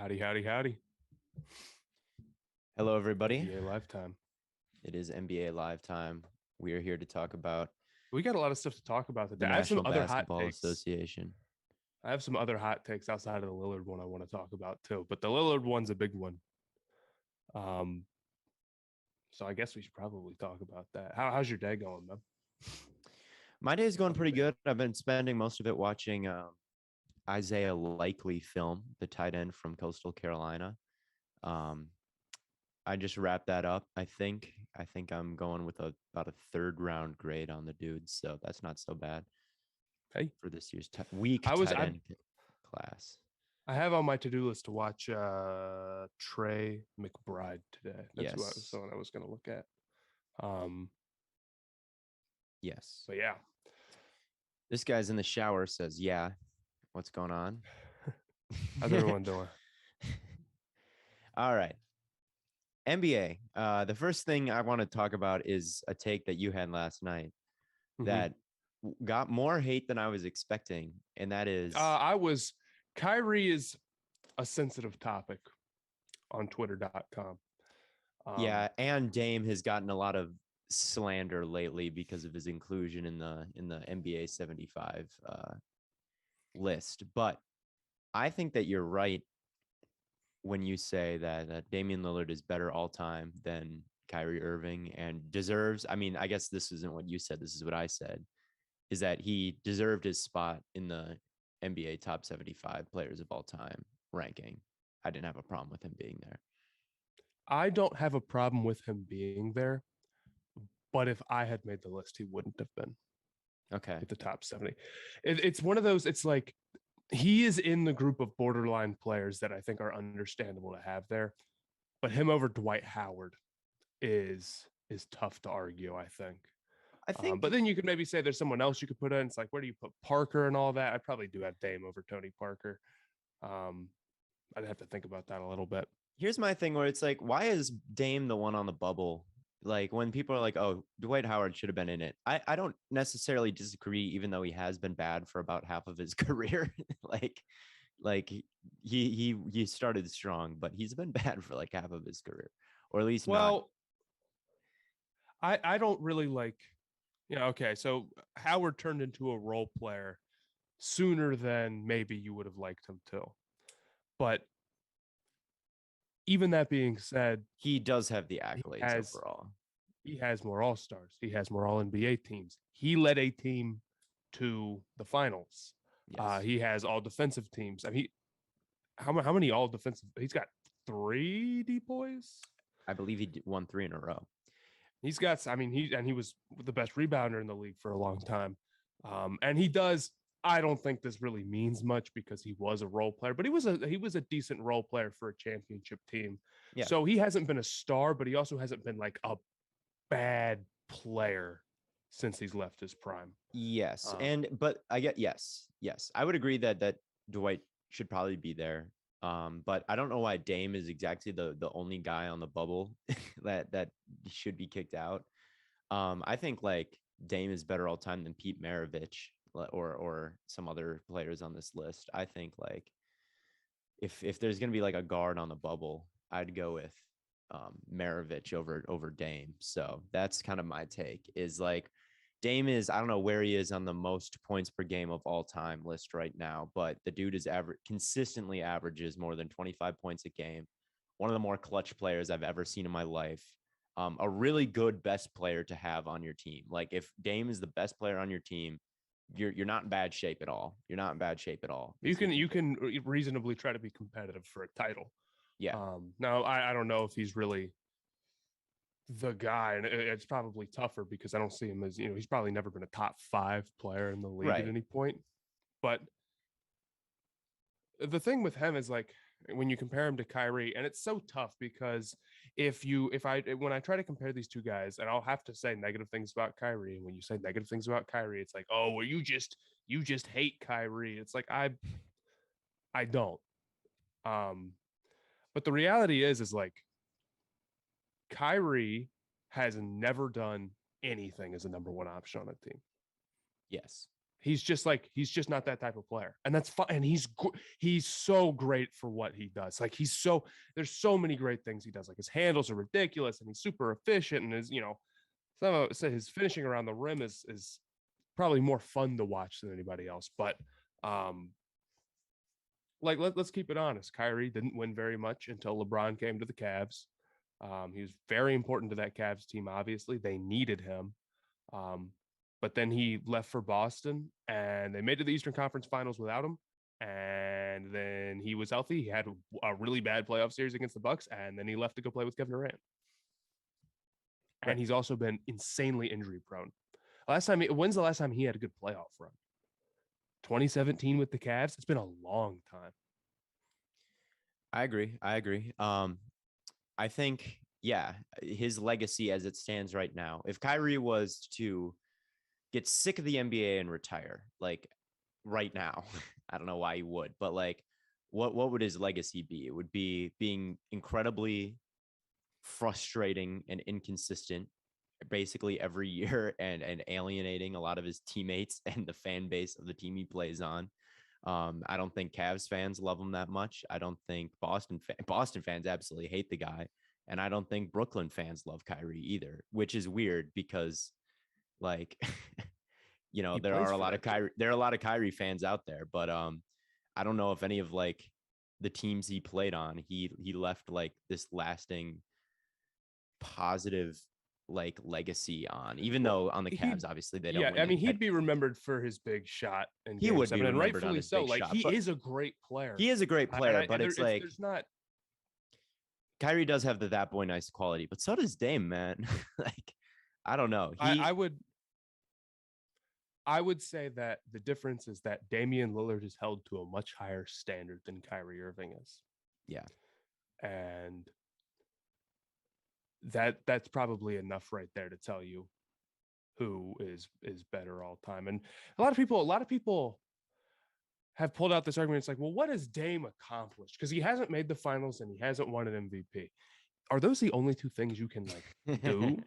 Howdy, howdy, howdy. Hello, everybody. NBA Lifetime. It is NBA Live time. We are here to talk about We got a lot of stuff to talk about today. the I have some National other hot Basketball takes. Association. I have some other hot takes outside of the Lillard one I want to talk about too, but the Lillard one's a big one. So I guess we should probably talk about that. How's your day going, man? My day is going pretty good. I've been spending most of it watching Isaiah Likely film, the tight end from Coastal Carolina. I just wrapped that up. I think I'm going with about a third round grade on the dude, so that's not so bad. Hey, for this year's tight end class. I have on my to-do list to watch Trey McBride today. That's what I was going to look at. Yes. But yeah. This guy's in the shower says, yeah. What's going on? How's everyone doing? All right. NBA. The first thing I want to talk about is a take that you had last night that got more hate than I was expecting. And that is Kyrie is a sensitive topic on twitter.com. Yeah, and Dame has gotten a lot of slander lately because of his inclusion in the NBA 75 list. But I think that you're right when you say that Damian Lillard is better all time than Kyrie Irving and deserves. I mean, I guess this isn't what you said. This is what I said, is that he deserved his spot in the NBA top 75 players of all time ranking. I didn't have a problem with him being there. I don't have a problem with him being there, but if I had made the list, he wouldn't have been. Okay. At the top 70. It's one of those, it's like he is in the group of borderline players that I think are understandable to have there, but him over Dwight Howard is tough to argue, I think. But then you could maybe say there's someone else you could put in. It's like, where do you put Parker and all that? I probably do have Dame over Tony Parker. I'd have to think about that a little bit. Here's my thing where it's like, why is Dame the one on the bubble? Like when people are like, oh, Dwight Howard should have been in it. I don't necessarily disagree, even though he has been bad for about half of his career. like he started strong, but he's been bad for like half of his career, or at least not. I don't really like, okay. So Howard turned into a role player sooner than maybe you would have liked him to. But even that being said, he does have the accolades overall. He has more All-Stars. He has more All-NBA teams. He led a team to the finals. Yes. He has all defensive teams. I mean, how many all defensive? He's got 3 DPOYs. I believe he won 3 in a row. He's got. I mean, he was the best rebounder in the league for a long time, and he does. I don't think this really means much because he was a role player, but he was a decent role player for a championship team. Yeah. So he hasn't been a star, but he also hasn't been like a bad player since he's left his prime. Yes. But I get, yes. I would agree that Dwight should probably be there. But I don't know why Dame is exactly the only guy on the bubble that should be kicked out. I think like Dame is better all time than Pete Maravich or some other players on this list. I think like if there's going to be like a guard on the bubble, I'd go with Maravich over Dame. So that's kind of my take, is like Dame is, I don't know where he is on the most points per game of all time list right now, but the dude is consistently averages more than 25 points a game. One of the more clutch players I've ever seen in my life. A really good best player to have on your team. Like if Dame is the best player on your team, you're not in bad shape at all. You're not in bad shape at all. You can reasonably try to be competitive for a title. Yeah. Now I don't know if he's really the guy, and it's probably tougher because I don't see him as, he's probably never been a top 5 player in the league at any point. But the thing with him is like when you compare him to Kyrie, and it's so tough because when I try to compare these two guys, and I'll have to say negative things about Kyrie, and when you say negative things about Kyrie, it's like, oh, well, you just hate Kyrie. It's like I don't. But the reality is like Kyrie has never done anything as a number 1 option on a team. Yes. he's just not that type of player, and that's fine. And he's so great for what he does. Like there's so many great things he does. Like his handles are ridiculous, and he's super efficient, and his finishing around the rim is probably more fun to watch than anybody else. But let's keep it honest. Kyrie didn't win very much until LeBron came to the Cavs. He was very important to that Cavs team. Obviously, they needed him. But then he left for Boston, and they made it to the Eastern Conference Finals without him. And then he was healthy. He had a really bad playoff series against the Bucks, and then he left to go play with Kevin Durant. Right. And he's also been insanely injury prone. When's the last time he had a good playoff run? 2017 with the Cavs. It's been a long time. I agree. I think, yeah, his legacy as it stands right now, if Kyrie was to get sick of the NBA and retire, like right now, I don't know why he would, but like, what would his legacy be? It would be being incredibly frustrating and inconsistent basically every year and alienating a lot of his teammates and the fan base of the team he plays on. I don't think Cavs fans love him that much. I don't think Boston fans absolutely hate the guy. And I don't think Brooklyn fans love Kyrie either, which is weird because like, there are a lot of Kyrie fans out there, but I don't know if any of like the teams he played on, he left like this lasting positive like legacy on, even though on the Cavs, obviously they don't. Yeah, he'd be remembered for his big shot, and he would be remembered, and rightfully so. Like he is a great player. He is a great player, but it's like there's not. Kyrie does have the that boy nice quality, but so does Dame, man. Like, I don't know. I would say that the difference is that Damian Lillard is held to a much higher standard than Kyrie Irving is. Yeah, and that's probably enough right there to tell you who is better all time. And a lot of people have pulled out this argument. It's like, well, what has Dame accomplished? Because he hasn't made the finals and he hasn't won an MVP. Are those the only two things you can like do?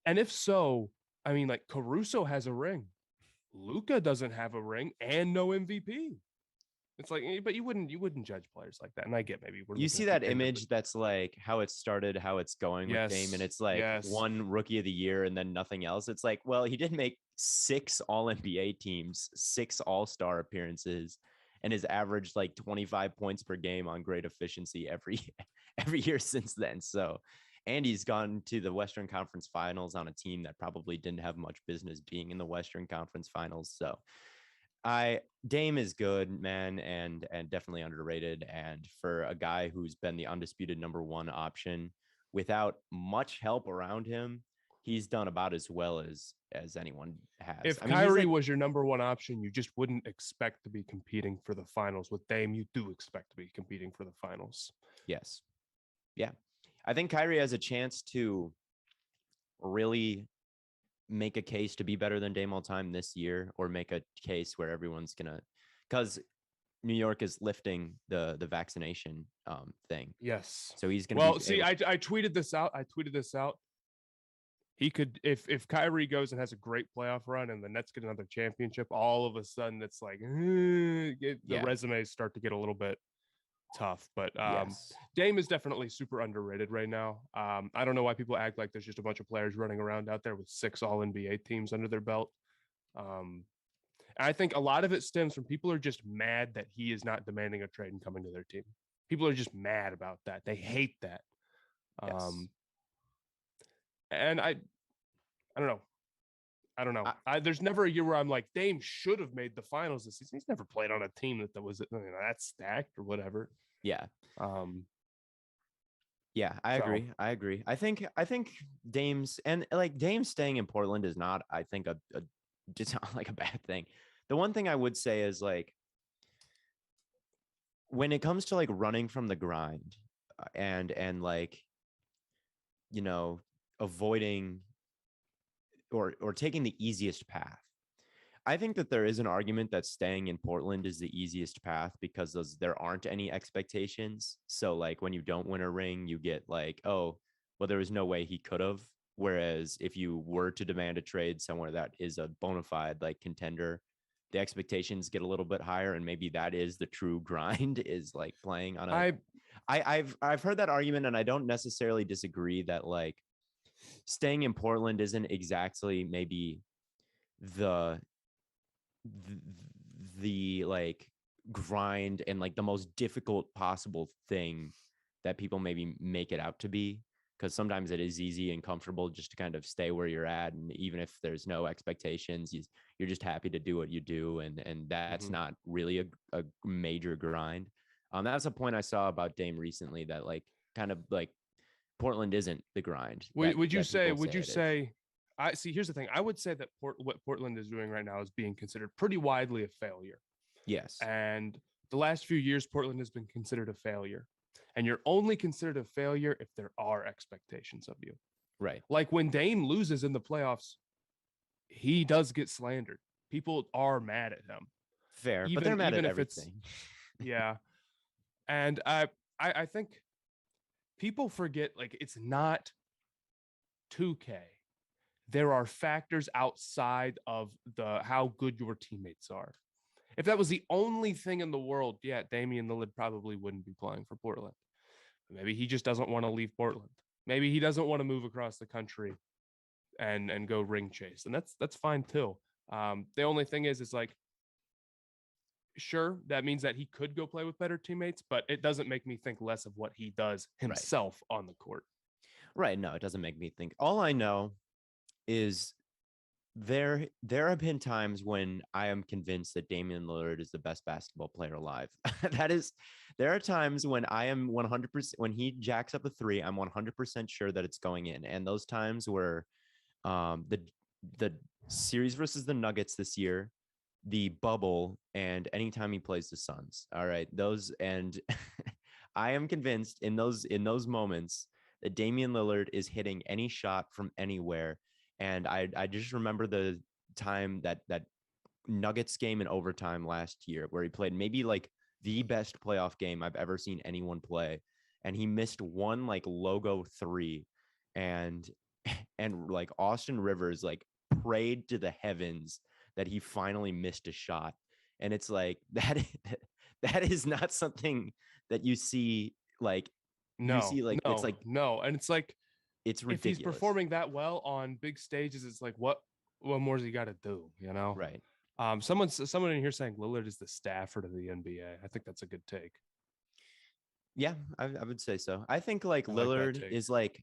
And if so, like Caruso has a ring. Luka doesn't have a ring and no MVP. It's like, but you wouldn't judge players like that. And I get maybe you see that image that's like how it started, how it's going with Dame, and it's like one rookie of the year and then nothing else. It's like, well, he did make 6 all-NBA teams, 6 all-star appearances, and has averaged like 25 points per game on great efficiency every year since then. So, and he's gone to the Western Conference Finals on a team that probably didn't have much business being in the Western Conference Finals. So Dame is good, man, and definitely underrated. And for a guy who's been the undisputed number 1 option without much help around him, he's done about as well as anyone has. If Kyrie was your number 1 option, you just wouldn't expect to be competing for the finals. With Dame, you do expect to be competing for the finals. Yes. Yeah. I think Kyrie has a chance to really make a case to be better than Dame all time this year, or make a case where everyone's gonna, because New York is lifting the vaccination thing. Yes. So he's gonna. Well, see, I tweeted this out. He could, if Kyrie goes and has a great playoff run and the Nets get another championship, all of a sudden it's like the resumes start to get a little bit tough. But Dame is definitely super underrated right now. I don't know why people act like there's just a bunch of players running around out there with 6 all NBA teams under their belt. And I think a lot of it stems from people are just mad that he is not demanding a trade and coming to their team. People are just mad about that. They hate that. And I don't know. There's never a year where I'm like, Dame should have made the finals this season. He's never played on a team that was that stacked or whatever. Yeah. I agree. I think Dame's staying in Portland is not, I think, just not like a bad thing. The one thing I would say is like, when it comes to like running from the grind and like, avoiding or taking the easiest path, I think that there is an argument that staying in Portland is the easiest path because there aren't any expectations. So like when you don't win a ring, you get like, oh, well, there was no way he could have. Whereas if you were to demand a trade somewhere that is a bona fide like contender, the expectations get a little bit higher, and maybe that is the true grind, is like playing on a. I I've heard that argument, and I don't necessarily disagree that like staying in Portland isn't exactly maybe the the, the like grind and like the most difficult possible thing that people maybe make it out to be, because sometimes it is easy and comfortable just to kind of stay where you're at, and even if there's no expectations, you're just happy to do what you do, and that's Mhm. not really a major grind. That's a point I saw about Dame recently, that like kind of like Portland isn't the grind that would you that say? people Would say you it is. say? I see. Here's the thing. I would say that what Portland is doing right now is being considered pretty widely a failure. Yes. And the last few years, Portland has been considered a failure. And you're only considered a failure if there are expectations of you. Right. Like when Dame loses in the playoffs, he does get slandered. People are mad at him, Fair, but they're even mad at even if it's everything. yeah. And I think people forget like it's not 2K. There are factors outside of the how good your teammates are. If that was the only thing in the world, yeah, Damian Lillard probably wouldn't be playing for Portland. Maybe he just doesn't want to leave Portland. Maybe he doesn't want to move across the country and go ring chase, and that's fine too. The only thing is like, sure, that means that he could go play with better teammates, but it doesn't make me think less of what he does Right. himself on the court. Right. No, it doesn't make me think. All I know is there have been times when I am convinced that Damian Lillard is the best basketball player alive. That is, there are times when I am 100% when he jacks up a three, I'm 100% sure that it's going in. And those times were the series versus the Nuggets this year, the bubble, and anytime he plays the Suns. All right, those and I am convinced in those moments that Damian Lillard is hitting any shot from anywhere. And I just remember the time that Nuggets game in overtime last year where he played maybe like the best playoff game I've ever seen anyone play, and he missed one like logo three, and and like Austin Rivers like prayed to the heavens that he finally missed a shot. And it's like that is not something that you see like No, it's like no. And it's like it's if he's ridiculous. performing that well on big stages, it's like what more does he got to do? You know. Right. Someone in here saying Lillard is the Stafford of the NBA. I think that's a good take. Yeah, I would say so. I think like I like that Lillard take. is like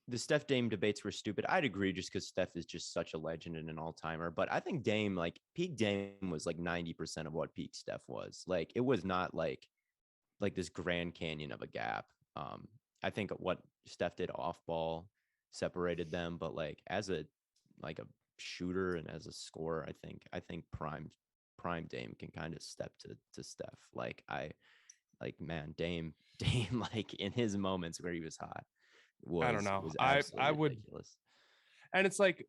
the Steph Dame debates were stupid. I'd agree just because Steph is just such a legend and an all timer. But I think Dame, like peak Dame was like 90% of what peak Steph was. Like it was not like this Grand Canyon of a gap. I think what Steph did off ball separated them, but like as a shooter and as a scorer, I think prime Dame can kind of step to Steph. Man, Dame like in his moments where he was hot I don't know. was I absolutely would, ridiculous. and it's like,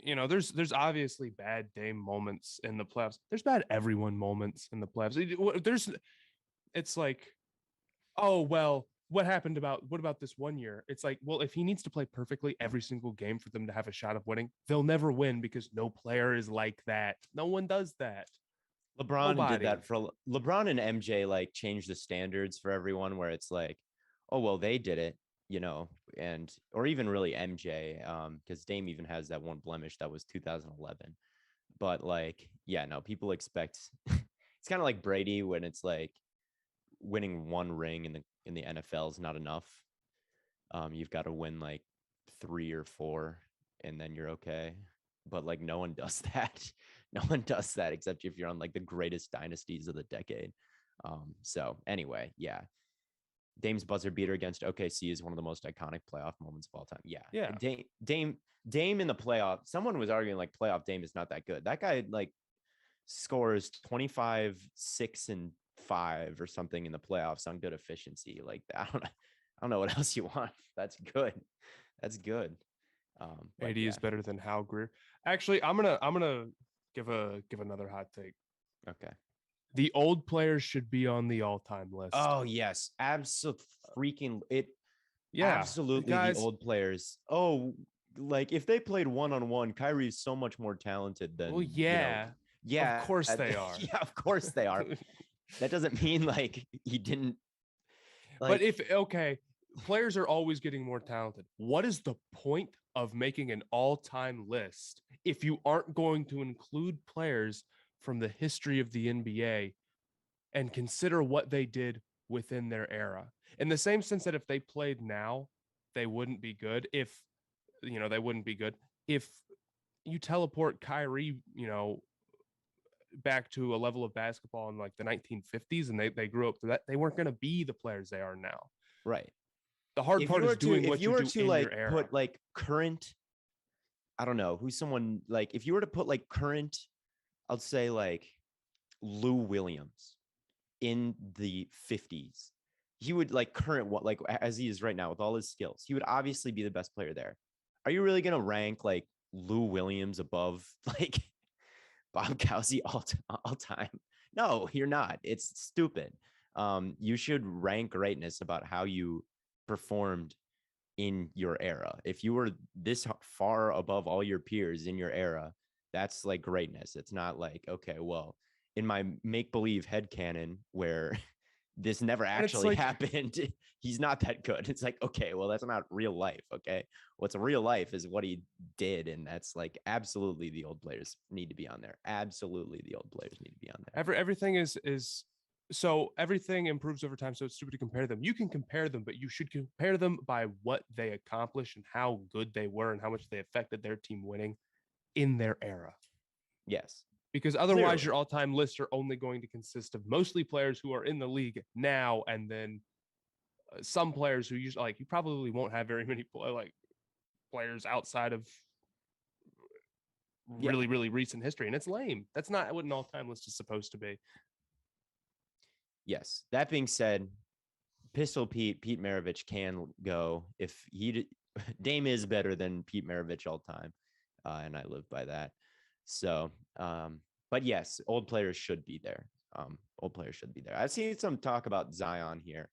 there's obviously bad Dame moments in the playoffs. There's bad everyone moments in the playoffs. It's like, oh well, what about this one year? It's like, well, if he needs to play perfectly every single game for them to have a shot of winning, they'll never win because no player is like that. No one does that. LeBron did Nobody. that for LeBron and MJ, like changed the standards for everyone where it's like, oh, well, they did it, and or even really MJ, because Dame even has that one blemish that was 2011. But like, yeah, no, people expect it's kind of like Brady when it's like winning one ring in the NFL is not enough. You've got to win like three or four, and then you're okay. But like, no one does that. No one does that except if you're on like the greatest dynasties of the decade. So anyway, yeah, Dame's buzzer beater against OKC is one of the most iconic playoff moments of all time. Yeah, Yeah. Dame in the playoff. Someone was arguing like playoff Dame is not that good. That guy like scores 25, 6, and 5 or something in the playoffs on good efficiency. Like I don't know what else you want. That's good. That's good. But 80 yeah, is better than Hal Greer. Actually, I'm gonna give another hot take. okay. The old players should be on the all-time list. Oh yes, absolutely freaking it. Yeah, the Absolutely, the guys. old players. Oh, like if they played one on one, Kyrie's so much more talented Well, than yeah, Yeah, Of course they are. yeah, of course they are. That doesn't mean like he didn't But like. players are always getting more talented. What is the point of making an all-time list if you aren't going to include players from the history of the NBA and consider what they did within their era? In the same sense that if they played now, they wouldn't be good. They wouldn't be good. If you teleport Kyrie, back to a level of basketball in like the 1950s and they grew up to that, they weren't going to be the players they are now. Right. The hard part is doing what you do in like your era. put like current, I don't know who's someone like, if you were to put like current, I'll say like Lou Williams in the 50s, he would like current what, like as he is right now with all his skills, he would obviously be the best player there. Are you really going to rank like Lou Williams above like Bob Cousy all time? No, you're not. It's stupid. You should rank greatness about how you performed in your era. If you were this far above all your peers in your era, that's like greatness. It's not like, okay, well, in my make-believe headcanon where this never actually happened, he's not that good. It's like, okay, well, that's not real life. Okay. What's real life is what he did. And that's like, absolutely the old players need to be on there. Absolutely the old players need to be on there. Everything is so everything improves over time. So it's stupid to compare them. You can compare them, but you should compare them by what they accomplished and how good they were and how much they affected their team winning in their era. Yes. Because otherwise your all-time lists are only going to consist of mostly players who are in the league now, and then some players who usually, like, you probably won't have very many players outside of really, really recent history, and it's lame. That's not what an all-time list is supposed to be. Yes. That being said, Pistol Pete Maravich can go if he Dame is better than Pete Maravich all time, and I live by that. So, but yes, old players should be there. Old players should be there. I've seen some talk about Zion here,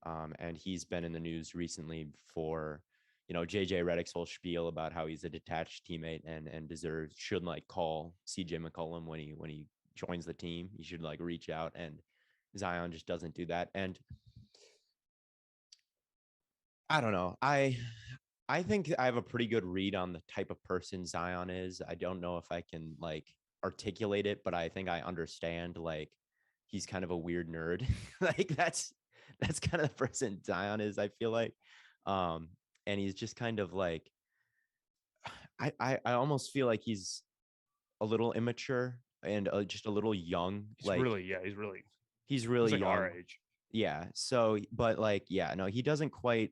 and he's been in the news recently for, JJ Redick's whole spiel about how he's a detached teammate and shouldn't like call CJ McCollum when he joins the team. He should like reach out, and Zion just doesn't do that. And I don't know. I think I have a pretty good read on the type of person Zion is. I don't know if I can like articulate it, but I think I understand like he's kind of a weird nerd. Like that's kind of the person Zion is, I feel like. And he's just kind of like, I almost feel like he's a little immature and just a little young. He's like really he's like young. our age. Yeah. So, but like, yeah, no, he doesn't quite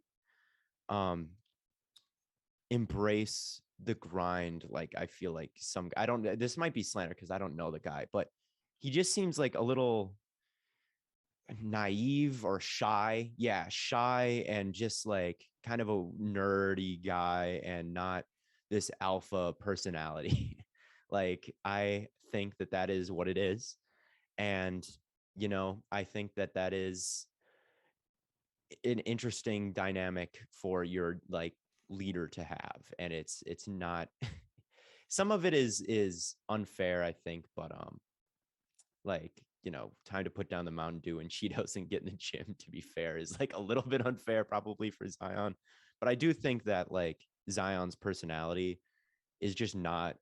embrace the grind. Like, I feel like this might be slander because I don't know the guy, but he just seems like a little naive or shy. Yeah, shy and just like kind of a nerdy guy and not this alpha personality. Like, I think that is what it is. And, I think that is an interesting dynamic for your like leader to have. And it's not, some of it is unfair, I think, but like, time to put down the Mountain Dew and Cheetos and get in the gym, to be fair, is like a little bit unfair probably for Zion. But I do think that like Zion's personality is just not,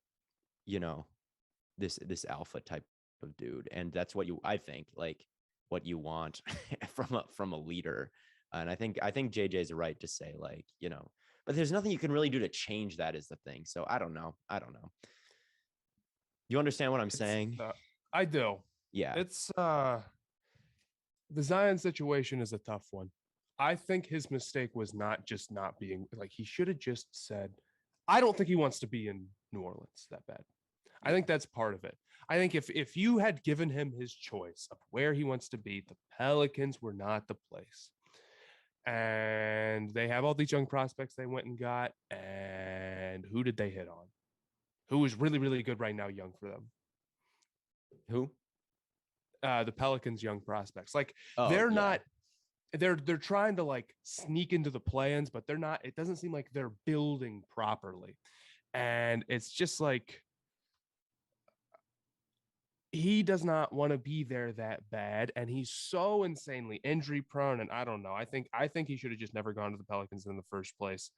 this alpha type of dude. And that's what I think like what you want from a leader. And I think JJ's right to say like, but there's nothing you can really do to change that is the thing. So I don't know. You understand what I'm saying? I do. Yeah. It's the Zion situation is a tough one. I think his mistake was not being like, he should have just said, I don't think he wants to be in New Orleans that bad. I think that's part of it. I think if you had given him his choice of where he wants to be, the Pelicans were not the place. And they have all these young prospects they went and got. And who did they hit on? Who is really, really good right now, young for them? Who? The Pelicans' young prospects. Like, they're not, they're trying to like sneak into the plans, but they're not. It doesn't seem like they're building properly. And it's just like, he does not want to be there that bad, and he's so insanely injury prone. And I don't know. I think he should have just never gone to the Pelicans in the first place.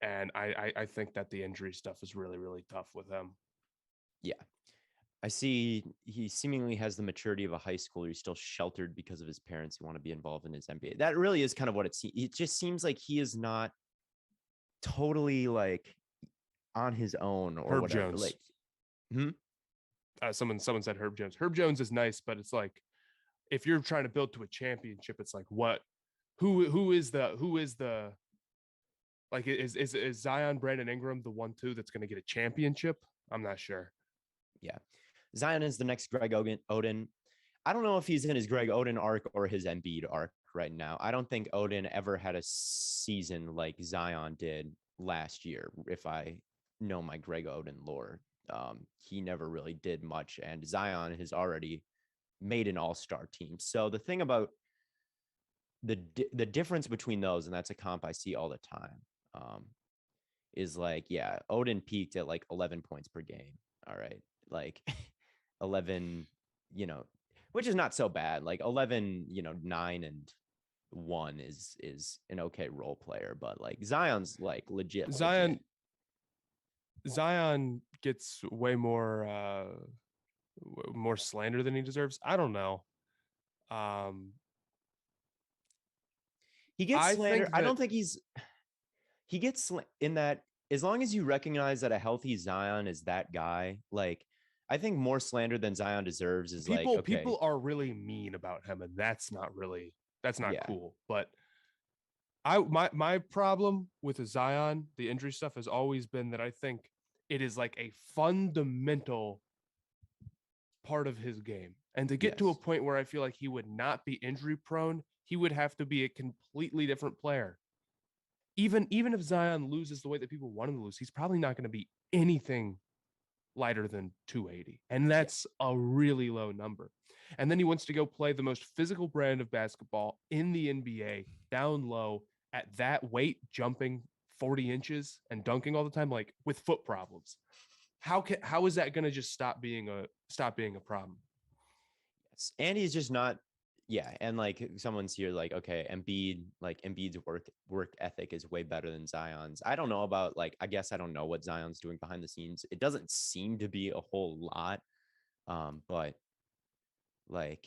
And I think that the injury stuff is really, really tough with him. Yeah. I see he seemingly has the maturity of a high schooler. He's still sheltered because of his parents who want to be involved in his NBA. That really is kind of what it just seems like he is not totally like on his own or Herb whatever. Jones. Like, hmm? Someone said Herb Jones. Herb Jones is nice, but it's like if you're trying to build to a championship, it's like what? Who is the like is Zion Brandon Ingram the 1-2 that's going to get a championship? I'm not sure. Yeah. Zion is the next Greg Oden. I don't know if he's in his Greg Oden arc or his Embiid arc right now. I don't think Oden ever had a season like Zion did last year, if I know my Greg Oden lore. He never really did much, and Zion has already made an all-star team. So the thing about the difference between those, and that's a comp I see all the time, is like, yeah, Oden peaked at like 11 points per game. All right. Like 11, which is not so bad. Like 11, 9 and 1 is an okay role player, but like Zion's like legit. Zion gets way more slander than he deserves. I don't know. He gets I slander. think I that don't think he gets in that, as long as you recognize that a healthy Zion is that guy, like I think more slander than Zion deserves is like, okay, people are really mean about him, and that's not yeah, cool. But my problem with Zion, the injury stuff, has always been that I think it is like a fundamental part of his game. And to get to a yes, point where I feel like he would not be injury prone, he would have to be a completely different player. Even if Zion loses the way that people want him to lose, he's probably not going to be anything lighter than 280. And yeah. that's a really low number. And then he wants to go play the most physical brand of basketball in the NBA down low at that weight, jumping 40 inches and dunking all the time, like with foot problems. How is that going to just stop being a problem? Yes. And he's just not, yeah. And like someone's here, like, okay, Embiid's work ethic is way better than Zion's. I don't know about like, I guess I don't know what Zion's doing behind the scenes. It doesn't seem to be a whole lot. But like,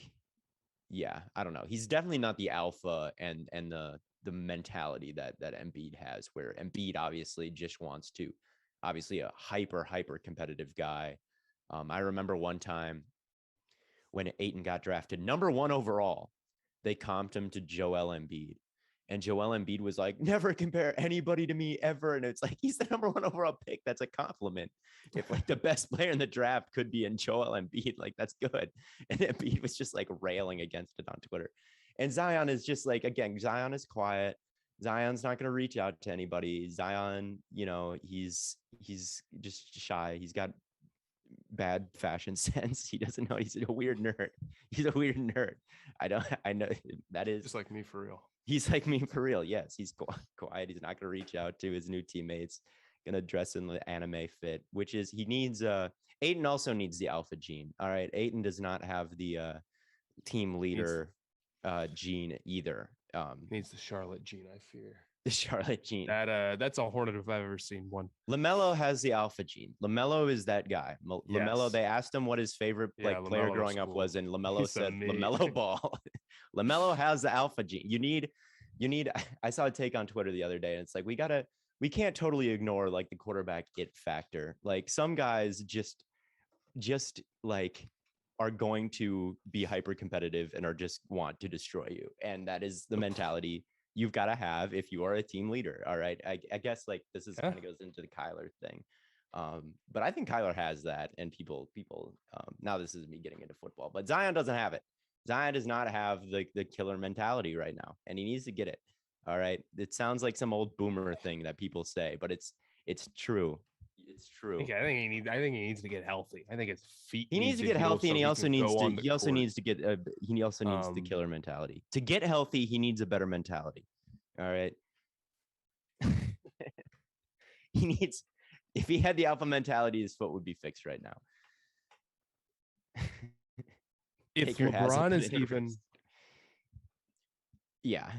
yeah, I don't know. He's definitely not the alpha and the mentality that Embiid has, where Embiid obviously just wants to, obviously a hyper competitive guy. I remember one time when Ayton got drafted number 1 overall, they comped him to Joel Embiid. And Joel Embiid was like, never compare anybody to me ever. And it's like, he's the number 1 overall pick. That's a compliment. If like the best player in the draft could be in Joel Embiid, like that's good. And Embiid was just like railing against it on Twitter. And Zion is just like, again, Zion is quiet. Zion's not going to reach out to anybody. Zion, he's just shy. He's got bad fashion sense. He doesn't know he's a weird nerd. He's a weird nerd. I know that is Just like me for real. He's like me for real. Yes, he's quiet. He's not going to reach out to his new teammates. Going to dress in the anime fit, which is he needs. Ayton also needs the alpha gene. All right, Ayton does not have the team leader gene either. Needs the Charlotte gene, I fear. The Charlotte gene. That's a hornet if I've ever seen one. LaMelo has the alpha gene. LaMelo is that guy. LaMelo, Yes. they asked him what his favorite player growing up was, and LaMelo said LaMelo Ball. LaMelo has the alpha gene. You need. I saw a take on Twitter the other day, and it's like we can't totally ignore like the quarterback it factor. Like some guys just like are going to be hyper competitive and are just want to destroy you, and that is the mentality you've got to have if you are a team leader. All right. I guess like this is kind of goes into the Kyler thing. But I think Kyler has that, and people, now this is me getting into football, but Zion doesn't have it. Zion does not have the killer mentality right now, and he needs to get it. All right. It sounds like some old boomer thing that people say, but it's true. It's true. I think he needs to get healthy. I think his feet. He needs to get healthy, and he also needs to. He also needs the killer mentality. To get healthy, he needs a better mentality. All right. He needs. If he had the alpha mentality, his foot would be fixed right now. If Baker hasn't LeBron been is in a even race. Yeah.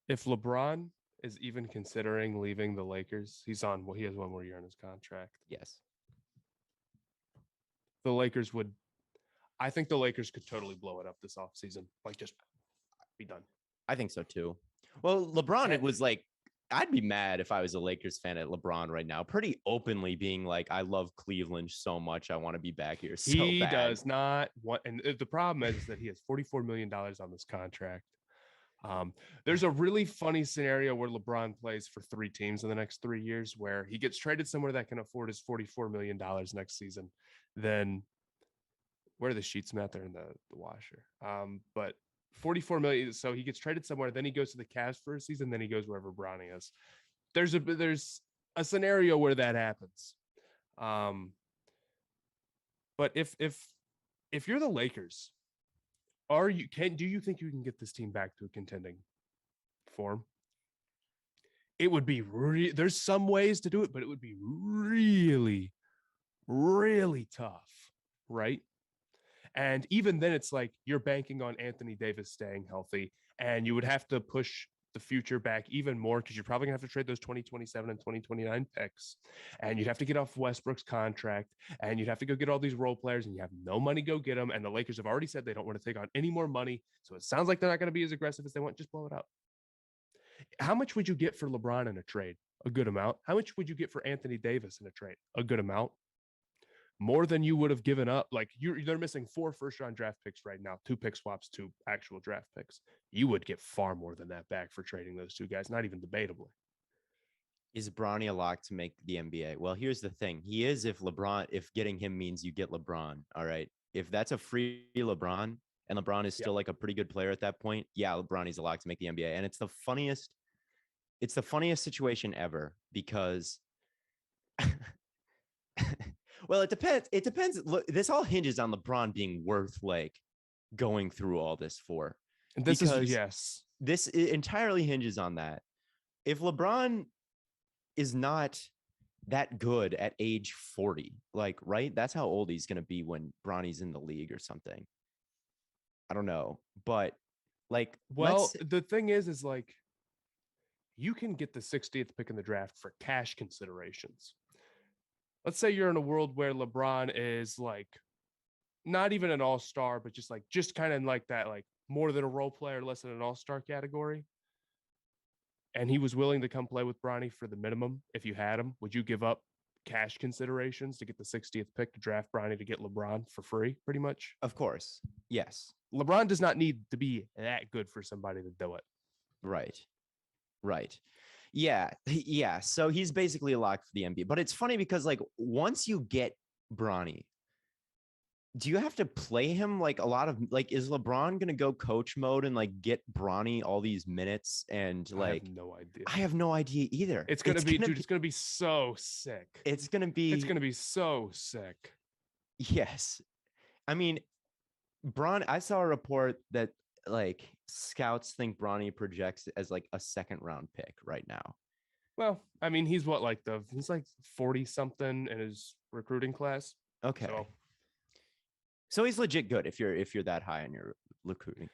if LeBron is even considering leaving the Lakers, he has 1 more year on his contract. Yes. The Lakers would I think the Lakers could totally blow it up this offseason. Like just be done. I think so too. Well, LeBron, it That- was like, I'd be mad if I was a Lakers fan at LeBron right now, pretty openly being like, I love Cleveland so much. I want to be back here so He bad. does not want, and the problem is that he has $44 million on this contract. There's a really funny scenario where LeBron plays for 3 teams in the next 3 years, where he gets traded somewhere that can afford his $44 million next season. Then where are the sheets, Matt? They're in the washer. But 44 million. So he gets traded somewhere. Then he goes to the Cavs for a season. Then he goes wherever Bronny is. There's a scenario where that happens. But if you're the Lakers, do you think you can get this team back to a contending form? It would be there's some ways to do it, but it would be really, really tough, right? And even then, it's like you're banking on Anthony Davis staying healthy, and you would have to push the future back even more because you're probably gonna have to trade those 2027 and 2029 picks, and you'd have to get off Westbrook's contract, and you'd have to go get all these role players, and you have no money to go get them. And the Lakers have already said they don't want to take on any more money, so it sounds like they're not going to be as aggressive as they want. Just blow it up. How much would you get for LeBron in a trade? A good amount. How much would you get for Anthony Davis in a trade? A good amount. More than you would have given up. Like they're missing 4 first-round draft picks right now, 2 pick swaps, 2 actual draft picks. You would get far more than that back for trading those 2 guys, not even debatably. Is Bronny a lock to make the NBA? Well, here's the thing. He is if getting him means you get LeBron. All right. If that's a free LeBron and LeBron is still like a pretty good player at that point, yeah, Bronny's a lock to make the NBA. And it's the funniest situation ever because well, it depends. It depends. Look, this all hinges on LeBron being worth like going through all this for. And this entirely hinges on that. If LeBron is not that good at age 40, like, right? That's how old he's going to be when Bronny's in the league or something. I don't know, but like, well, the thing is like you can get the 60th pick in the draft for cash considerations. Let's say you're in a world where LeBron is like not even an all-star, but just kind of like that, like more than a role player, less than an all-star category. And he was willing to come play with Bronny for the minimum. If you had him, would you give up cash considerations to get the 60th pick to draft Bronny to get LeBron for free, pretty much? Of course. Yes. LeBron does not need to be that good for somebody to do it. Right. Yeah. So he's basically a lock for the NBA. But it's funny because like once you get Bronny, do you have to play him like a lot of like is LeBron gonna go coach mode and like get Bronny all these minutes and like I have no idea either. It's gonna be so sick. It's gonna be so sick. Yes. I mean, I saw a report that like scouts think Bronny projects as like a 2nd round pick right now. Well, I mean, he's he's like 40 something in his recruiting class. Okay. So he's legit good if you're that high on your recruiting.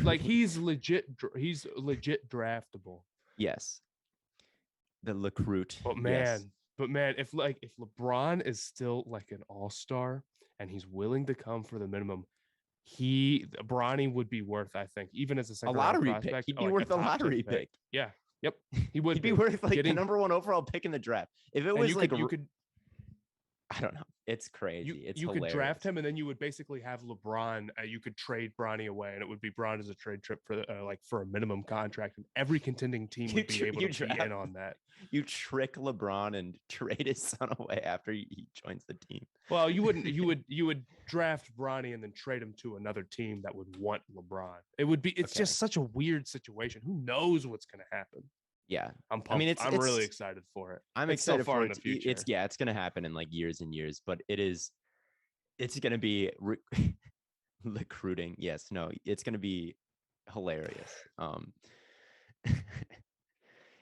Like he's legit draftable. Yes. The recruit. But man, if LeBron is still like an all-star and he's willing to come for the minimum, Bronny would be worth, I think, even as a lottery pick. He'd be worth a lottery pick. Yeah. Yep. He would. He'd be worth like the number 1 overall pick in the draft. If it was like you could. I don't know. It's crazy. You could draft him, and then you would basically have LeBron. You could trade Bronny away, and it would be Bron as a trade trip for a minimum contract, and every contending team would be able to be in on that. You trick LeBron and trade his son away after he joins the team. Well, you wouldn't. You would draft Bronny and then trade him to another team that would want LeBron. It would be. It's just such a weird situation. Who knows what's going to happen? Yeah, I'm pumped. I mean, I'm really excited for it. I'm excited for it. In the future. It's going to happen in like years and years, but it's going to be recruiting. Yes, no, it's going to be hilarious.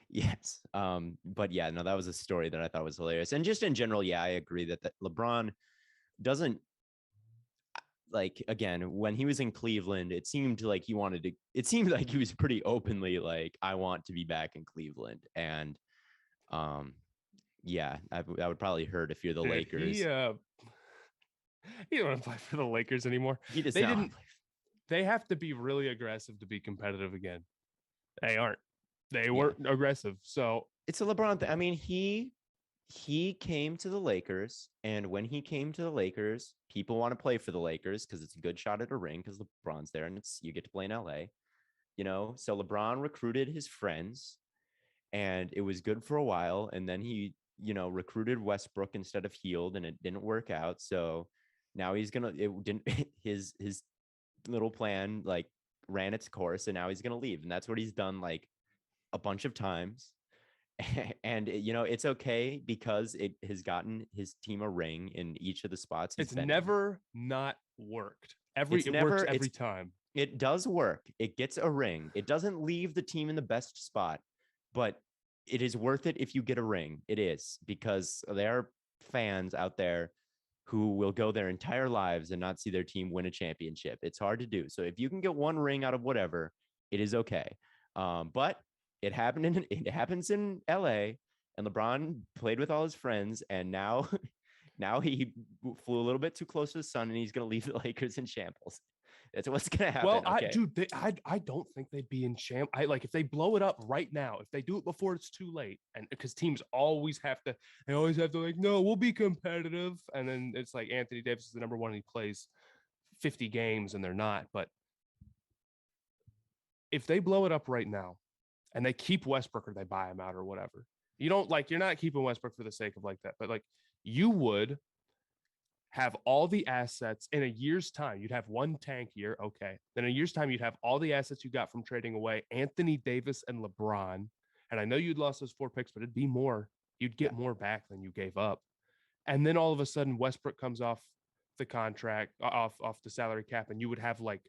Yes. But yeah, no, that was a story that I thought was hilarious. And just in general, yeah, I agree that LeBron doesn't like again, when he was in Cleveland, it seemed like he wanted to. It seemed like he was pretty openly like, I want to be back in Cleveland, and um, yeah, that would probably hurt if you're the Dude, Lakers. he don't want to play for the Lakers anymore. He does They not. didn't. They have to be really aggressive to be competitive again. They aren't. They weren't aggressive. So It's a LeBron thing. I mean, he came to the Lakers, and when he came to the Lakers, people want to play for the Lakers because it's a good shot at a ring because LeBron's there, and it's you get to play in LA. So LeBron recruited his friends, and it was good for a while, and then he recruited Westbrook instead of Healed, and it didn't work out. So now he's gonna it didn't his little plan like ran its course, and now he's gonna leave, and that's what he's done like a bunch of times. And it's okay because it has gotten his team a ring in each of the spots. It's never not worked. It works every time. It does work. It gets a ring. It doesn't leave the team in the best spot, but it is worth it if you get a ring. It is, because there are fans out there who will go their entire lives and not see their team win a championship. It's hard to do. So if you can get one ring out of whatever, it is okay. But it happens in LA, and LeBron played with all his friends, and now he flew a little bit too close to the sun, and he's going to leave the Lakers in shambles. That's what's going to happen. Well, I don't think they'd be in shambles. If they blow it up right now, if they do it before it's too late, and because teams always have to like, no, we'll be competitive, and then it's like Anthony Davis is the number one, and he plays 50 games, and they're not. But if they blow it up right now, and they keep Westbrook or they buy him out or whatever, you're not keeping Westbrook for the sake of like that, but like you would have all the assets in a year's time. You'd have one tank year. Okay. Then in a year's time, you'd have all the assets you got from trading away Anthony Davis and LeBron. And I know you'd lost those 4 picks, but it'd be more. You'd get more back than you gave up. And then all of a sudden, Westbrook comes off the contract, off the salary cap, and you would have like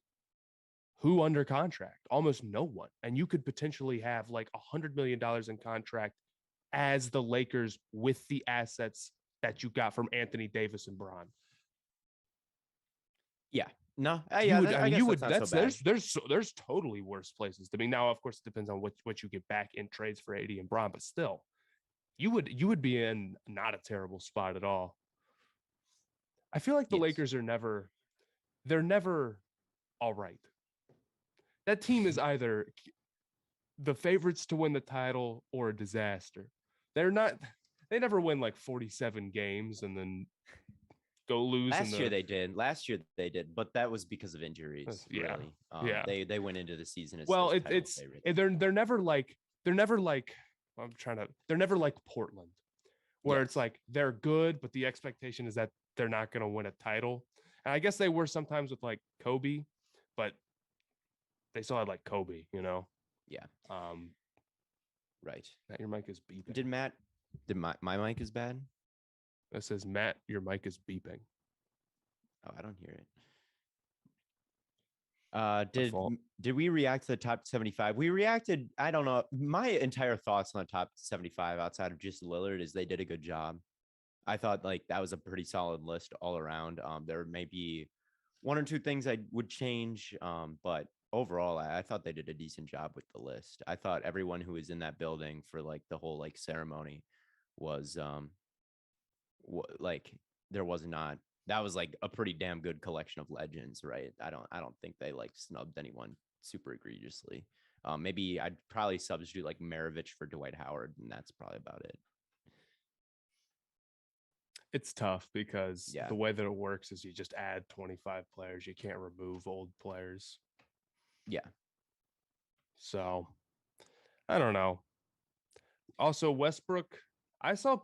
who under contract? Almost no one. And you could potentially have like $100 million in contract as the Lakers with the assets that you got from Anthony Davis and Bron. Yeah. No. There's totally worse places. I mean, now of course it depends on what you get back in trades for AD and Bron, but still, you would be in not a terrible spot at all. I feel like the Lakers are never all right. That team is either the favorites to win the title or a disaster. They never win like 47 games and then go lose. Last year they did, but that was because of injuries. Yeah. Really. They went into the season as they're never like Portland, where it's like they're good, but the expectation is that they're not going to win a title. And I guess they were sometimes with like Kobe, but they still had like Kobe, Yeah. Right. Matt, your mic is beeping. Did my mic is bad? That says, Matt, your mic is beeping. Oh, I don't hear it. Did we react to the top 75? We reacted. I don't know. My entire thoughts on the top 75 outside of just Lillard is they did a good job. I thought like that was a pretty solid list all around. There may be one or two things I would change, but overall, I thought they did a decent job with the list. I thought everyone who was in that building for like the whole like ceremony was like there was not. That was like a pretty damn good collection of legends, right? I don't think they like snubbed anyone super egregiously. Maybe I'd probably substitute like Maravich for Dwight Howard, and that's probably about it. It's tough because the way that it works is you just add 25 players. You can't remove old players. Yeah. So I don't know. Also, Westbrook, I saw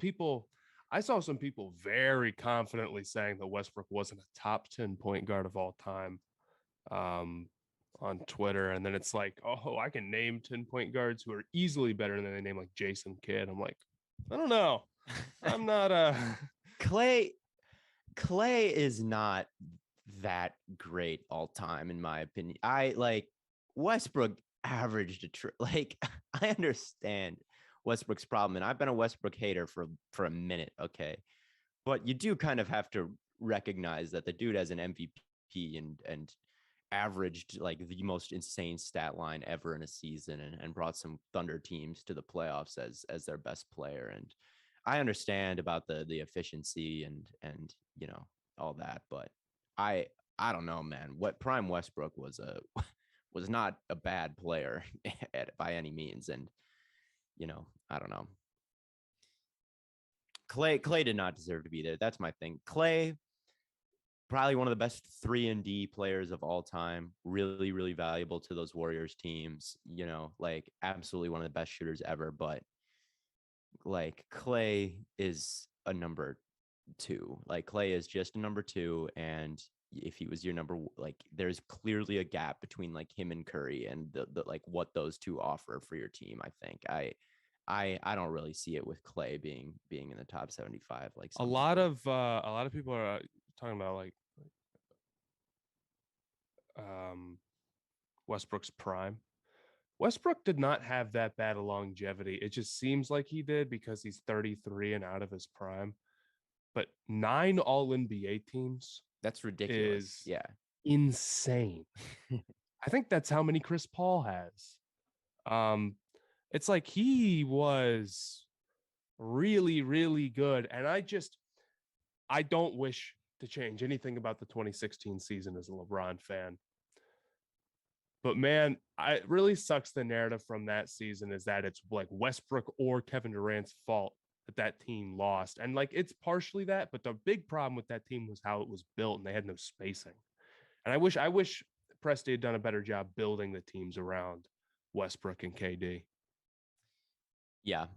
some people very confidently saying that Westbrook wasn't a top 10 point guard of all time on Twitter. And then it's like, oh, I can name 10 point guards who are easily better. And then they name like Jason Kidd. I'm like, I don't know. I'm not Clay is not that great all time, in my opinion. I like Westbrook averaged I understand Westbrook's problem, and I've been a Westbrook hater for a minute, okay, but you do kind of have to recognize that the dude has an MVP MVP and averaged like the most insane stat line ever in a season and brought some Thunder teams to the playoffs as their best player. And I understand about the efficiency and all that, but I don't know, man. What Prime Westbrook was was not a bad player by any means, and I don't know. Clay did not deserve to be there. That's my thing. Clay, probably one of the best 3-and-D players of all time. Really, really valuable to those Warriors teams. Like absolutely one of the best shooters ever. But like Clay is a number 2. Like Clay is just a number 2, and if he was your number, like there's clearly a gap between like him and Curry and the like what those two offer for your team. I think I don't really see it with Clay being in the top 75. Like a lot of people are talking about like Westbrook's prime. Westbrook did not have that bad a longevity. It just seems like he did because he's 33 and out of his prime. But 9 all NBA teams. That's ridiculous. Yeah. Insane. I think that's how many Chris Paul has. It's like he was really, really good. And I don't wish to change anything about the 2016 season as a LeBron fan. But man, it really sucks. The narrative from that season is that it's like Westbrook or Kevin Durant's fault that team lost. And like, it's partially that, but the big problem with that team was how it was built and they had no spacing. And I wish Presti had done a better job building the teams around Westbrook and KD. Yeah.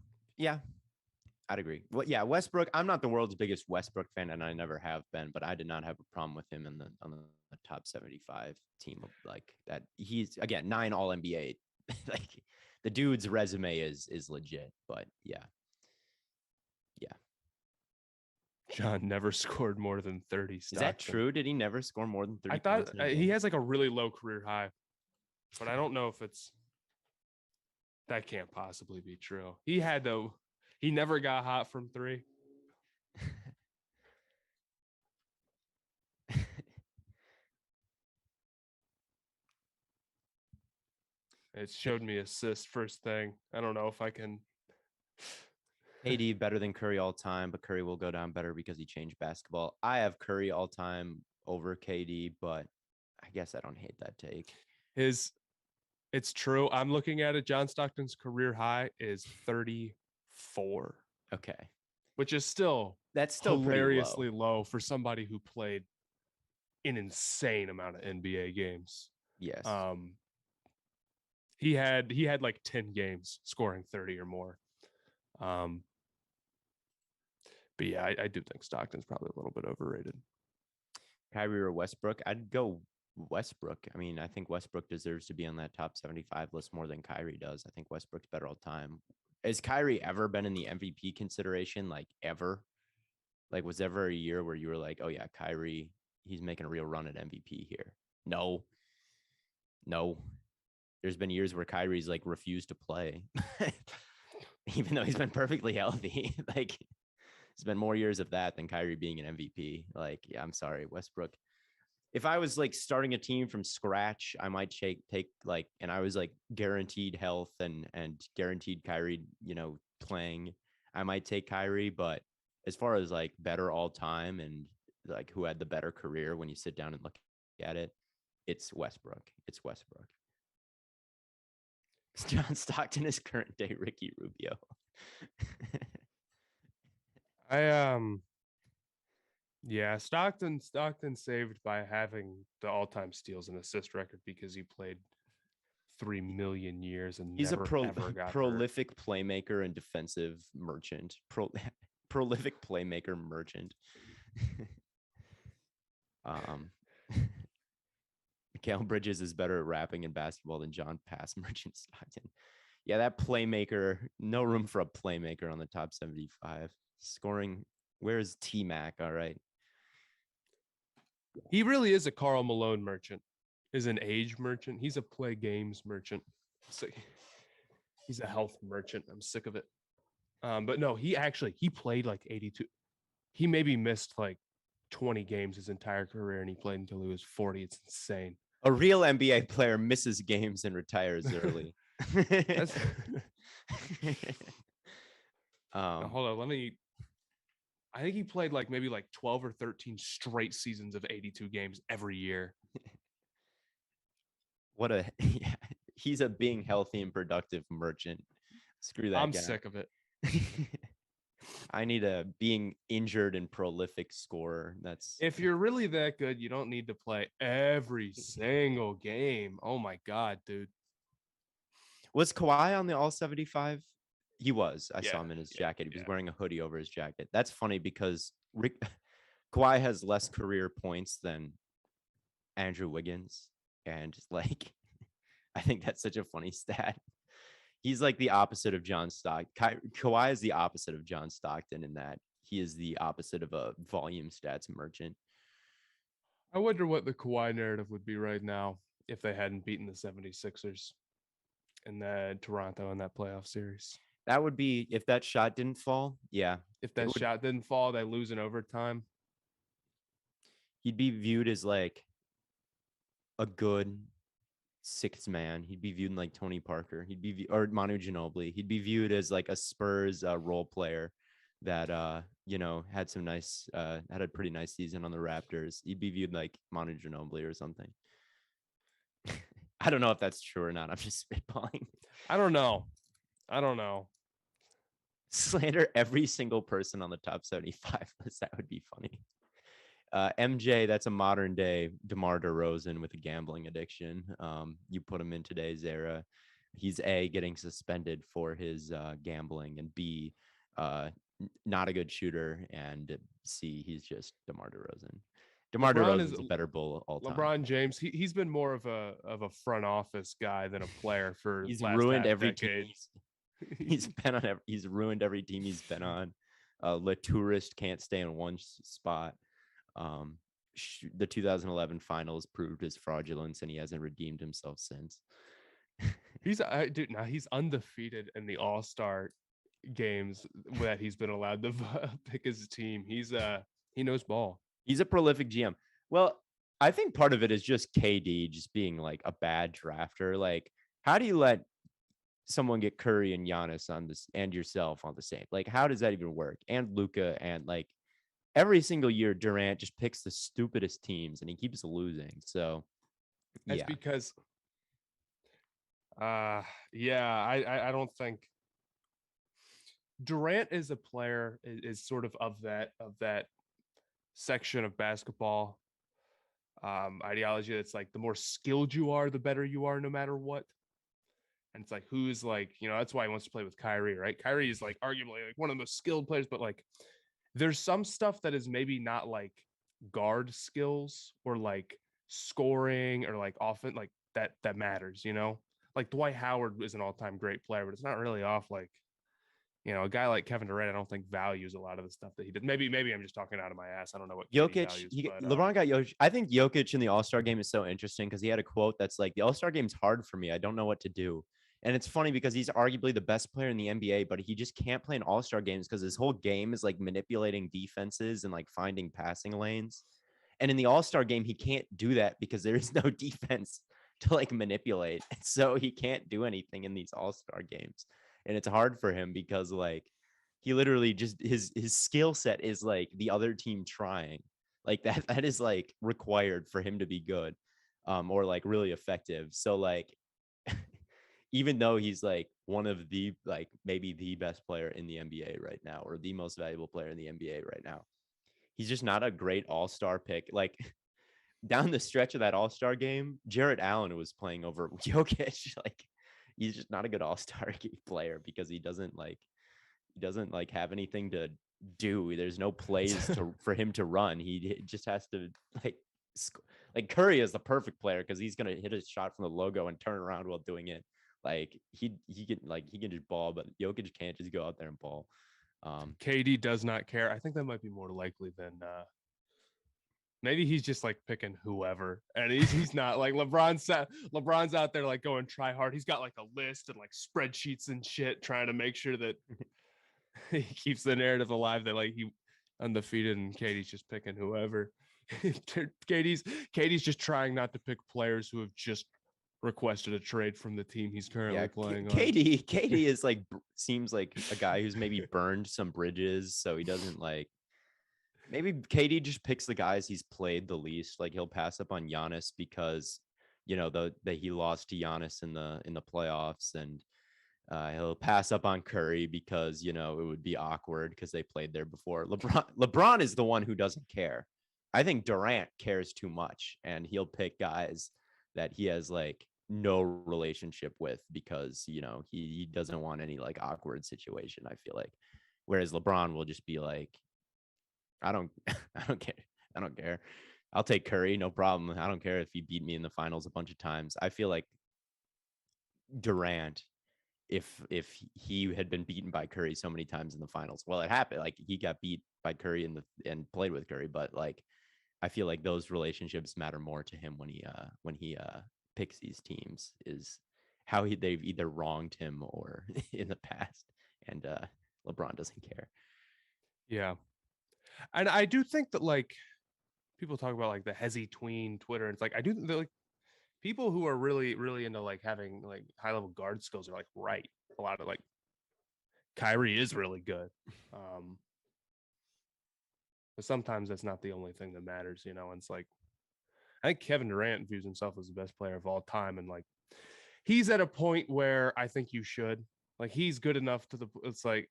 I'd agree. Well, yeah, Westbrook. I'm not the world's biggest Westbrook fan, and I never have been. But I did not have a problem with him on the top 75 team of like that. He's again 9 All NBA. Like the dude's resume is legit. But yeah. John never scored more than 30. Stockton. Is that true? Did he never score more than 30? I thought he has like a really low career high, but I don't know if that can't possibly be true. He never got hot from 3. It showed me assist first thing. I don't know if I can. KD better than Curry all time, but Curry will go down better because he changed basketball. I have Curry all time over KD, but I guess I don't hate that take. It's true. I'm looking at it. John Stockton's career high is 34. Okay. Which is that's still hilariously low for somebody who played an insane amount of NBA games. Yes. He had like 10 games scoring 30 or more. But yeah, I do think Stockton's probably a little bit overrated. Kyrie or Westbrook? I'd go Westbrook. I mean, I think Westbrook deserves to be on that top 75 list more than Kyrie does. I think Westbrook's better all time. Has Kyrie ever been in the MVP consideration? Like ever? Like was ever a year where you were like, oh yeah, Kyrie, he's making a real run at MVP here? No. There's been years where Kyrie's like refused to play. Even though he's been perfectly healthy. Like it's been more years of that than Kyrie being an MVP. Like, yeah, I'm sorry, Westbrook. If I was like starting a team from scratch, I might take like, and I was like guaranteed health and guaranteed Kyrie, playing, I might take Kyrie. But as far as like better all time and like who had the better career when you sit down and look at it, it's Westbrook. John Stockton is current day Ricky Rubio. Stockton saved by having the all-time steals and assist record because he played 3 million years and he's never, a prolific playmaker and defensive merchant. Prolific playmaker merchant. Mikal Bridges is better at rapping in basketball than John Pass Merchant Stockton. Yeah, that playmaker, no room for a playmaker on the top 75. Scoring, where's T-Mac? All right. He really is a Karl Malone merchant, is an age merchant. He's a play games merchant. So he's a health merchant. I'm sick of it. But no, he played like 82. He maybe missed like 20 games his entire career, and he played until he was 40. It's insane. A real NBA player misses games and retires early. That's hold on, let me. I think he played like maybe like 12 or 13 straight seasons of 82 games every year. What a yeah, he's a being healthy and productive merchant. Screw that I'm guy. sick of it. I need a being injured and prolific scorer. That's If you're really that good, you don't need to play every single game. Oh my god, dude. Was Kawhi on the All 75? He was. I Yeah, saw him in his jacket. He was yeah. wearing a hoodie over his jacket. That's funny because Kawhi has less career points than Andrew Wiggins. And like, I think that's such a funny stat. He's like the opposite of John Stockton. Kawhi is the opposite of John Stockton in that he is the opposite of a volume stats merchant. I wonder what the Kawhi narrative would be right now if they hadn't beaten the 76ers in that Toronto in that playoff series. That would be if that shot didn't fall. Yeah. If that shot didn't fall, they lose in overtime. He'd be viewed as like a good sixth man. He'd be viewed like Tony Parker. He'd be or Manu Ginobili. He'd be viewed as like a Spurs role player that had some nice had a pretty nice season on the Raptors. He'd be viewed like Manu Ginobili or something. I don't know if that's true or not. I'm just spitballing. I don't know. Slander every single person on the top 75 list. That would be funny. MJ, that's a modern day DeMar DeRozan with a gambling addiction. You put him in today's era. He's A, getting suspended for his gambling, and B, not a good shooter, and C, he's just DeMar DeRozan. DeMar DeRozan is a better bull all time. LeBron James, he's been more of a front office guy than a player for he's last ruined every decade. team he's been on. He's ruined every team he's been on. Le Tourist can't stay in one spot. The 2011 finals proved his fraudulence, and he hasn't redeemed himself since. He's undefeated in the All-Star games that he's been allowed to pick his team. He knows ball. He's a prolific GM. Well, I think part of it is just KD just being like a bad drafter. Like, how do you let someone get Curry and Giannis on this and yourself on the same? Like, how does that even work? And Luka, and like every single year, Durant just picks the stupidest teams and he keeps losing. So that's because I don't think Durant is a player is sort of that section of basketball ideology that's like the more skilled you are, the better you are no matter what. And it's like, who's like, that's why he wants to play with Kyrie, right? Kyrie is like arguably like one of the most skilled players, but like there's some stuff that is maybe not like guard skills or like scoring or like often like that matters, like Dwight Howard is an all-time great player, but it's not really off like, a guy like Kevin Durant, I don't think values a lot of the stuff that he did. Maybe I'm just talking out of my ass. I don't know what Jokic values, LeBron got Jokic. I think Jokic in the All-Star game is so interesting because he had a quote that's like, the All-Star game's hard for me. I don't know what to do. And it's funny because he's arguably the best player in the NBA, but he just can't play in All-Star games because his whole game is like manipulating defenses and like finding passing lanes. And in the All-Star game, he can't do that because there is no defense to like manipulate. And so he can't do anything in these All-Star games. And it's hard for him because like he literally just his skill set is like the other team trying. Like that is like required for him to be good or like really effective. So like even though he's like one of the like maybe the best player in the NBA right now or the most valuable player in the NBA right now, he's just not a great all-star pick. Like down the stretch of that all-star game, Jarrett Allen was playing over Jokic. Like he's just not a good all-star player because he doesn't have anything to do. There's no plays for him to run. He just has to like Curry is the perfect player because he's gonna hit a shot from the logo and turn around while doing it. Like he can just ball, but Jokic can't just go out there and ball. KD does not care. I think that might be more likely than maybe he's just like picking whoever, and he's not like LeBron's out there like going try hard. He's got like a list and like spreadsheets and shit trying to make sure that he keeps the narrative alive that like undefeated, and Katie's just picking whoever. Katie's just trying not to pick players who have just requested a trade from the team he's currently playing on. Katie is like seems like a guy who's maybe burned some bridges, so he doesn't like. Maybe Katie just picks the guys he's played the least. Like he'll pass up on Giannis because that he lost to Giannis in the playoffs, and he'll pass up on Curry because it would be awkward because they played there before. LeBron is the one who doesn't care. I think Durant cares too much, and he'll pick guys that he has like no relationship with because he doesn't want any like awkward situation. I feel like, whereas LeBron will just be like, I don't care. I don't care. I'll take Curry, no problem. I don't care if he beat me in the finals a bunch of times. I feel like Durant, if he had been beaten by Curry so many times in the finals, well, it happened. Like he got beat by Curry and played with Curry, but like I feel like those relationships matter more to him when he picks these teams, is how they've either wronged him or in the past, and LeBron doesn't care. Yeah, and I do think that like people talk about like the hezzy tween Twitter, and it's like I do like people who are really really into like having like high level guard skills are like right. A lot of like Kyrie is really good. But sometimes that's not the only thing that matters, and it's like I think Kevin Durant views himself as the best player of all time, and like he's at a point where I think you should like he's good enough to the. It's like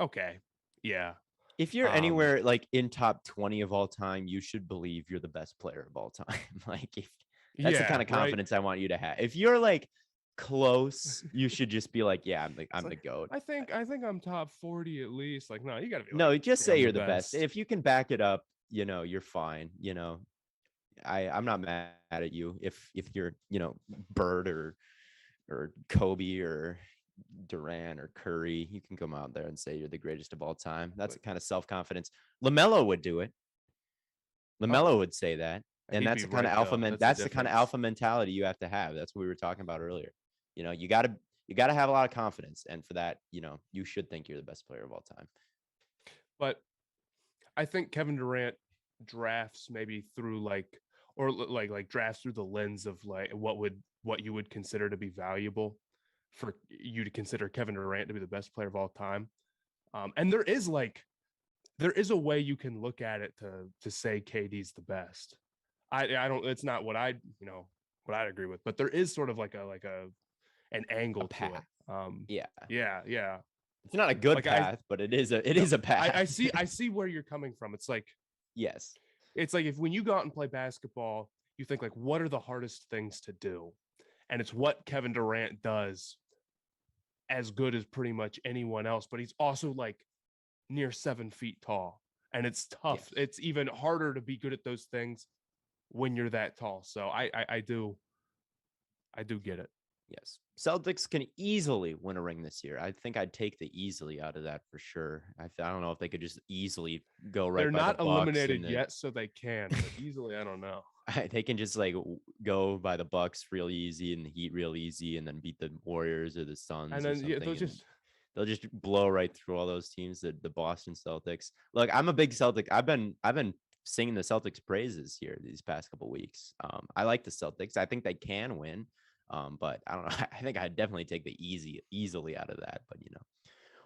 okay, yeah. If you're anywhere like in top 20 of all time, you should believe you're the best player of all time. Like that's the kind of confidence I want you to have. If you're like close, you should just be like, yeah, I'm the GOAT. I think I'm top 40 at least. Like, no, you gotta be no, like, just say you're the best. If you can back it up, you're fine. I'm not mad at you if you're, Bird or Kobe or Durant or Curry, you can come out there and say you're the greatest of all time. That's the kind of self-confidence. LaMelo would do it. LaMelo would say that. And that's the kind of that's the kind of alpha mentality you have to have. That's what we were talking about earlier. You gotta have a lot of confidence. And for that, you should think you're the best player of all time. But I think Kevin Durant drafts maybe through like drafts through the lens of like what you would consider to be valuable for you to consider Kevin Durant to be the best player of all time. And there is a way you can look at it to say KD's the best. I don't. It's not what I'd agree with, but there is sort of like an angle to it. Yeah. It's not a good path, but it is a path. I see where you're coming from. It's like yes, it's like if when you go out and play basketball, you think like, what are the hardest things to do? And it's what Kevin Durant does as good as pretty much anyone else, but he's also like near 7 feet tall, and it's tough. Yes. It's even harder to be good at those things when you're that tall. So I do get it. Yes. Celtics can easily win a ring this year. I think I'd take the easily out of that for sure. I don't know if they could just easily go right. They're not eliminated yet, so they can. But easily, I don't know. They can just like go by the Bucks real easy and the Heat real easy, and then beat the Warriors or the Suns. And then they'll just blow right through all those teams. The Boston Celtics. Look, I'm a big Celtic. I've been singing the Celtics praises here these past couple of weeks. I like the Celtics. I think they can win. But I don't know. I think I'd definitely take the easily out of that. But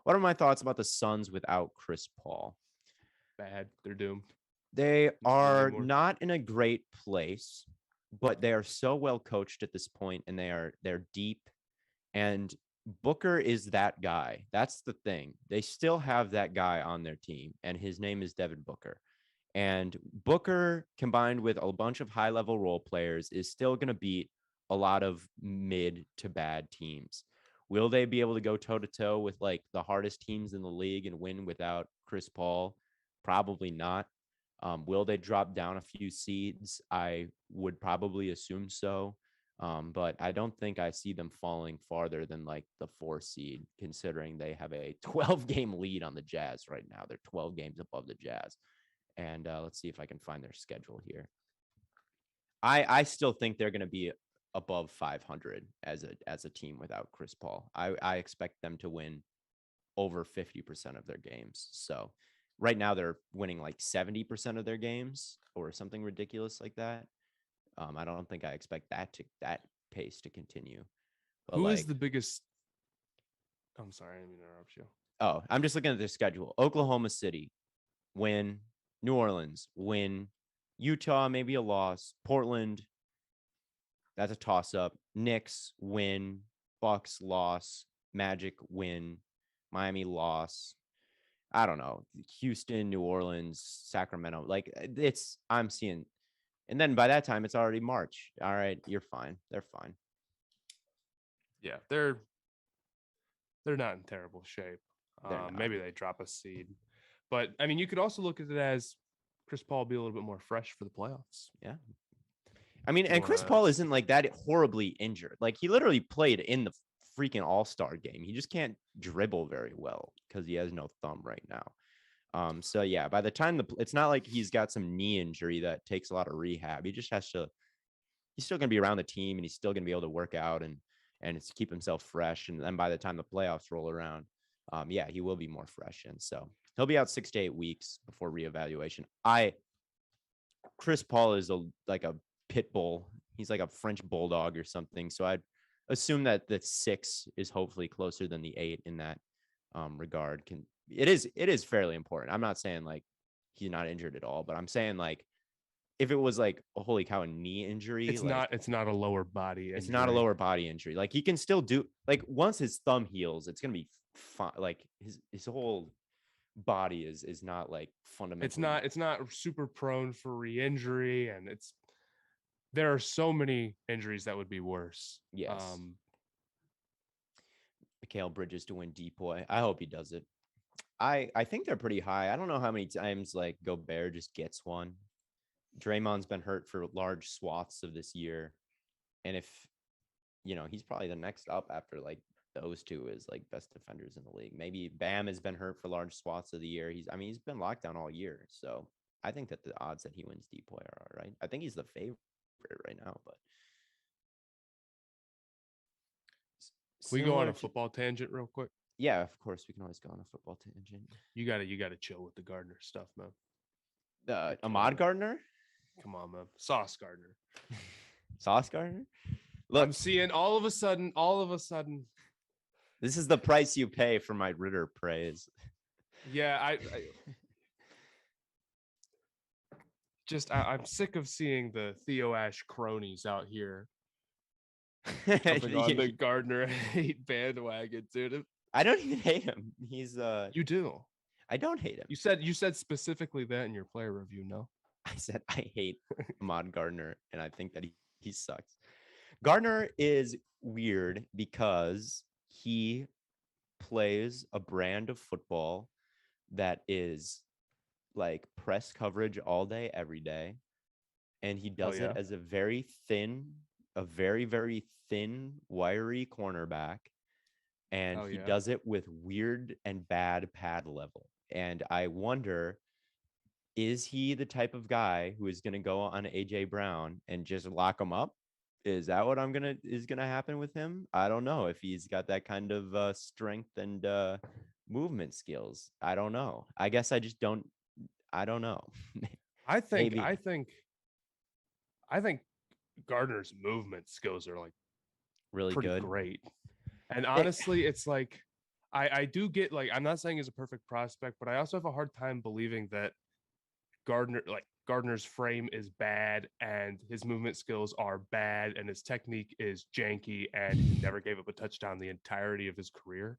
what are my thoughts about the Suns without Chris Paul? Bad. They're doomed. They are not in a great place, but they are so well coached at this point, and they're deep. And Booker is that guy. That's the thing. They still have that guy on their team, and his name is Devin Booker. And Booker, combined with a bunch of high-level role players, is still going to beat a lot of mid to bad teams. Will they be able to go toe to toe with like the hardest teams in the league and win without Chris Paul? Probably not. Will they drop down a few seeds? I would probably assume so. But I don't think I see them falling farther than like the 4 seed, considering they have a 12-game lead on the Jazz right now. They're 12 games above the Jazz. And let's see if I can find their schedule here. I still think they're going to be above 500 as a team without Chris Paul. I expect them to win over 50% of their games. So Right now, they're winning like 70% of their games or something ridiculous like that. I don't think I expect that pace to continue. But Who is like, the biggest? I'm sorry, I didn't mean to interrupt you. oh, I'm just looking at their schedule. Oklahoma City, win. New Orleans, win. Utah, maybe a loss. Portland, that's a toss up. Knicks, win. Bucks, loss. Magic, win. Miami, loss. I don't know. Houston, New Orleans, Sacramento. Like I'm seeing. And then by that time, it's already March. All right, you're fine. They're fine. Yeah, they're not in terrible shape. Maybe they drop a seed, but I mean, you could also look at it as Chris Paul be a little bit more fresh for the playoffs. Yeah. I mean, and Chris Paul isn't like that horribly injured. Like he literally played in the freaking All-Star game. He just can't dribble very well because he has no thumb right now. So yeah, by the time it's not like he's got some knee injury that takes a lot of rehab. He just has to. He's still going to be around the team, and he's still going to be able to work out and it's keep himself fresh. And then by the time the playoffs roll around, yeah, he will be more fresh. And so he'll be out 6 to 8 weeks before reevaluation. Chris Paul is like a pit bull. He's like a French bulldog or something. So I'd assume that the 6 is hopefully closer than the 8 in that regard. It is fairly important. I'm not saying like he's not injured at all, but I'm saying like if it was like a holy cow, a knee injury, it's not a lower body injury. It's not a lower body injury. Like he can still do like once his thumb heals, it's gonna be fine. Like his whole body is not like fundamentally. It's not super prone for re-injury, and there are so many injuries that would be worse. Yes. Mikal Bridges to win DPOY. I hope he does it. I think they're pretty high. I don't know how many times like Gobert just gets one. Draymond's been hurt for large swaths of this year. And if, he's probably the next up after like those two is like best defenders in the league. Maybe Bam has been hurt for large swaths of the year. He's been locked down all year. So I think that the odds that he wins DPOY are all right. I think he's the favorite right now, but. Can we go on a football tangent real quick? Yeah, of course. We can always go on a football tangent. You gotta chill with the Gardner stuff, man. Ahmad Gardner? Come on, man. Sauce Gardner. Sauce Gardner? Look, I'm seeing all of a sudden. This is the price you pay for my Ritter praise. Yeah, I'm sick of seeing the Theo Ash cronies out here jumping on the Gardner hate bandwagon, dude. I don't even hate him. He's You do. I don't hate him. You said specifically that in your player review, no? I said I hate Ahmad Gardner, and I think that he sucks. Gardner is weird because he plays a brand of football that is like press coverage all day, every day. And he does it as a very, very thin, wiry cornerback. And he does it with weird and bad pad level. And I wonder, is he the type of guy who is going to go on AJ Brown and just lock him up? Is that what is gonna happen with him? I don't know if he's got that kind of strength and movement skills. I don't know. I guess I just don't. I don't know. I think Gardner's movement skills are like really pretty good, great. And honestly, it's like I do get like I'm not saying he's a perfect prospect, but I also have a hard time believing that Gardner's frame is bad and his movement skills are bad and his technique is janky and he never gave up a touchdown the entirety of his career.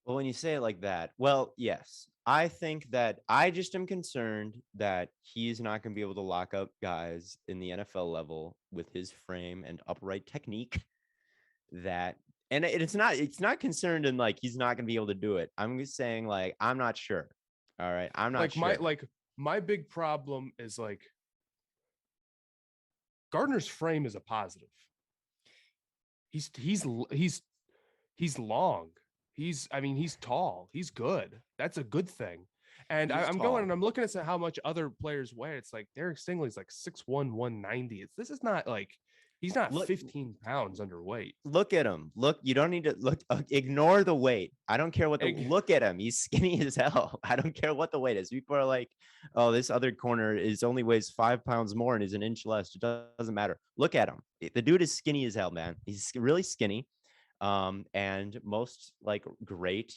Well, when you say it like that, well, yes, I think that I just am concerned that he's not going to be able to lock up guys in the NFL level with his frame and upright technique. And it's not concerned in like he's not going to be able to do it. I'm just saying like I'm not sure. All right, I'm not sure. My big problem is like Gardner's frame is a positive. He's long. He's tall. He's good. That's a good thing. And I'm looking at how much other players weigh. It's like Derek Stingley's like 6'1", 190. This is not like He's not Look, 15 pounds underweight. look at him. Look, you don't need to look. Ignore the weight. I don't care what the look at him. He's skinny as hell. I don't care what the weight is. People are like, oh, this other corner is only weighs 5 pounds more and is an inch less. It doesn't matter. Look at him. The dude is skinny as hell, man. He's really skinny. And most like great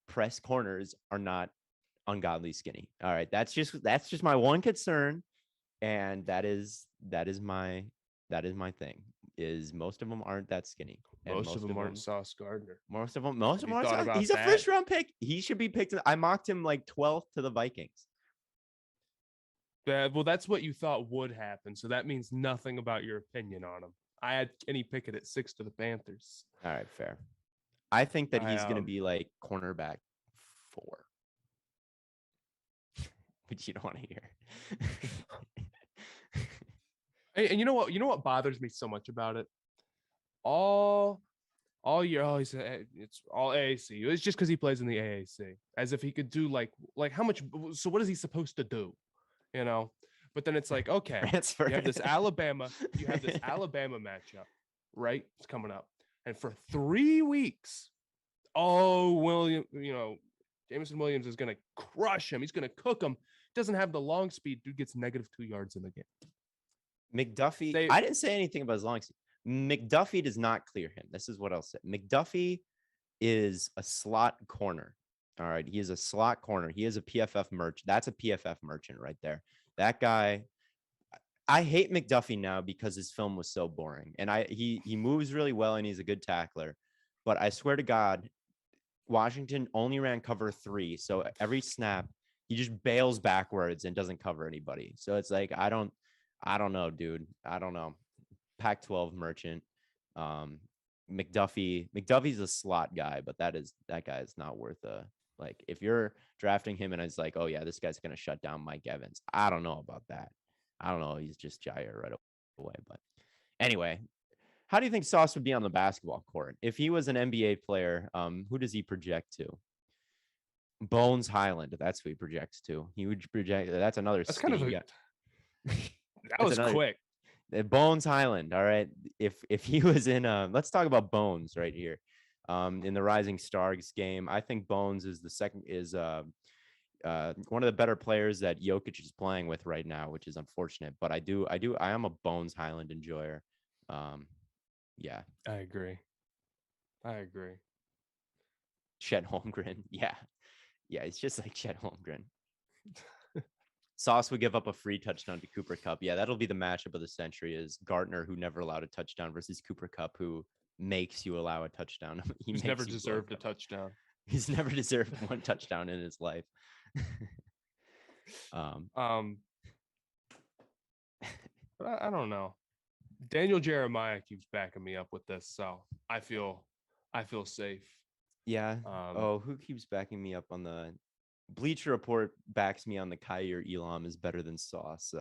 press corners are not ungodly skinny. All right, that's just my one concern, and that is my thing. Is most of them aren't that skinny. And most of them aren't Sauce Gardner. Most of them aren't. He's that? A first round pick. He should be picked. I mocked him like 12th to the Vikings. Well, that's what you thought would happen. So that means nothing about your opinion on him. I had Kenny Pickett at 6 to the Panthers. All right, fair. I think that he's going to be like cornerback 4. Which you don't want to hear. And you know what? You know what bothers me so much about it? All year, it's all AAC. It's just because he plays in the AAC, as if he could do like how much. So what is he supposed to do? You know. But then it's like, okay, transfer. You have this Alabama matchup, right? It's coming up, and for 3 weeks, Jameson Williams is gonna crush him. He's gonna cook him. Doesn't have the long speed. Dude gets -2 yards in the game. McDuffie. I didn't say anything about his long speed. McDuffie does not clear him. This is what I'll say. McDuffie is a slot corner. All right. He is a slot corner. He is a PFF merchant. That's a PFF merchant right there. That guy. I hate McDuffie now because his film was so boring. And he moves really well and he's a good tackler. But I swear to God, Washington only ran cover 3. So every snap, he just bails backwards and doesn't cover anybody. So it's like, I don't know, dude. I don't know. Pac-12 merchant. McDuffie's a slot guy, but that guy is not worth like if you're drafting him and it's like, oh yeah, this guy's gonna shut down Mike Evans. I don't know about that. I don't know. He's just Jair right away. But anyway, how do you think Sauce would be on the basketball court if he was an NBA player? Who does he project to? Bones Highland. That's who he projects to. He would project. That's another. That's kind of guy. That was quick. Bones Highland. All right. If he was in let's talk about Bones right here. In the Rising Stars game, I think Bones is one of the better players that Jokic is playing with right now, which is unfortunate. But I am a Bones Highland enjoyer. Yeah. I agree. Chet Holmgren. Yeah. Yeah, it's just like Chet Holmgren. Sauce would give up a free touchdown to Cooper Kupp. Yeah, that'll be the matchup of the century is Gardner, who never allowed a touchdown, versus Cooper Kupp, who makes you allow a touchdown. He's never deserved a touchdown. He's never deserved one touchdown in his life. I don't know. Daniel Jeremiah keeps backing me up with this, so I feel safe. Yeah. Who keeps backing me up on the Bleacher Report backs me on the Kyer Elam is better than Sauce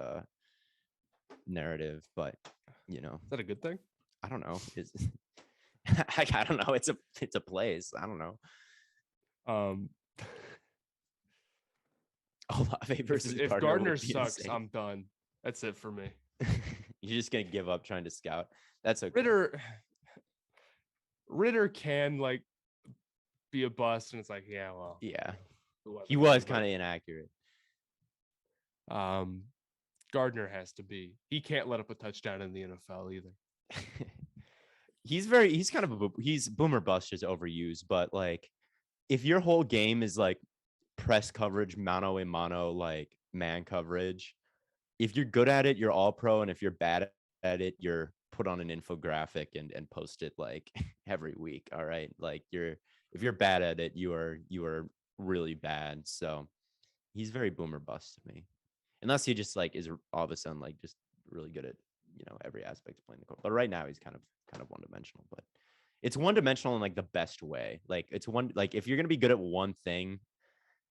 narrative, but you know, is that a good thing? I don't know. I don't know. It's a place. I don't know. Olave versus if Gardner sucks, insane. I'm done. That's it for me. You're just gonna give up trying to scout. That's okay. Ritter can like be a bust, and it's like, yeah, well, yeah, he was kind of inaccurate. Gardner has to be. He can't let up a touchdown in the NFL either. He's boomer bust is overused, but like if your whole game is like press coverage, mano a mano, like man coverage, if you're good at it, you're all pro. And if you're bad at it, you're put on an infographic and post it like every week. All right. Like if you're bad at it, you are really bad. So he's very boomer bust to me, unless he just like is all of a sudden like just really good at, you know, every aspect of playing the court. But right now he's kind of one dimensional, but it's one dimensional in like the best way. Like it's one, like if you're going to be good at one thing,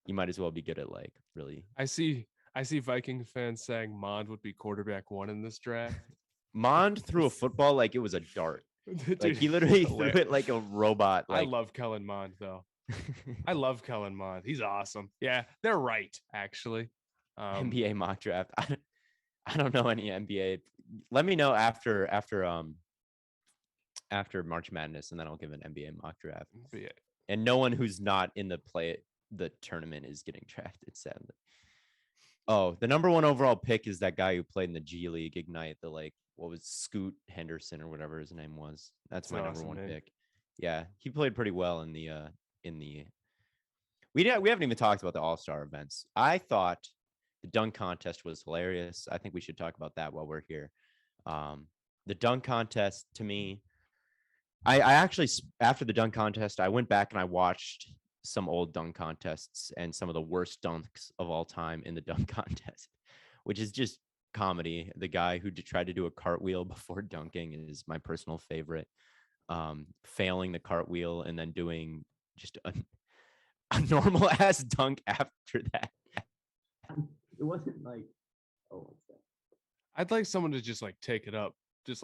you might as well be good at like really. I see Viking fans saying Mond would be quarterback 1 in this draft. Mond threw a football like it was a dart. Dude, like he literally threw it like a robot. Like... I love Kellen Mond though. I love Kellen Mond. He's awesome. Yeah, they're right actually. NBA mock draft. I don't know any NBA let me know after March Madness, and then I'll give an NBA mock draft. But yeah, And no one who's not in the tournament is getting drafted, sadly. Oh, the number 1 overall pick is that guy who played in the G League Ignite, the what was Scoot Henderson or whatever his name was. That's my number awesome 1 name. pick. Yeah, he played pretty well in the. We haven't even talked about the All-Star events. I thought the dunk contest was hilarious. I think we should talk about that while we're here. The dunk contest, to me, I actually, after the dunk contest, I went back and I watched some old dunk contests and some of the worst dunks of all time in the dunk contest, which is just comedy. The guy who tried to do a cartwheel before dunking is my personal favorite. Failing the cartwheel and then doing just a normal ass dunk after that. It wasn't like, oh, what's that? I'd like someone to just take it up, just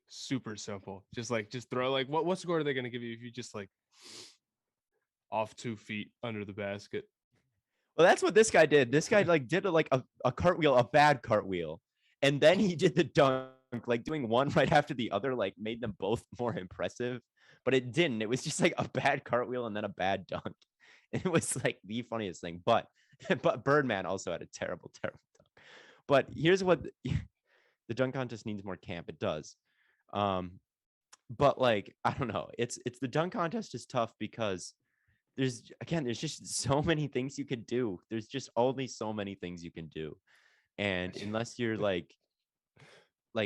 super simple, just throw what score are they going to give you if you just off 2 feet under the basket? Well, that's what this guy did. This guy did a cartwheel, a bad cartwheel, and then he did the dunk, doing one right after the other, made them both more impressive. But it didn't. It was just a bad cartwheel and then a bad dunk. It was the funniest thing. But Birdman also had a terrible, terrible dunk. But here's what the dunk contest needs: more camp. It does. But I don't know. It's the dunk contest is tough because there's just so many things you could do. There's just only so many things you can do. And unless you're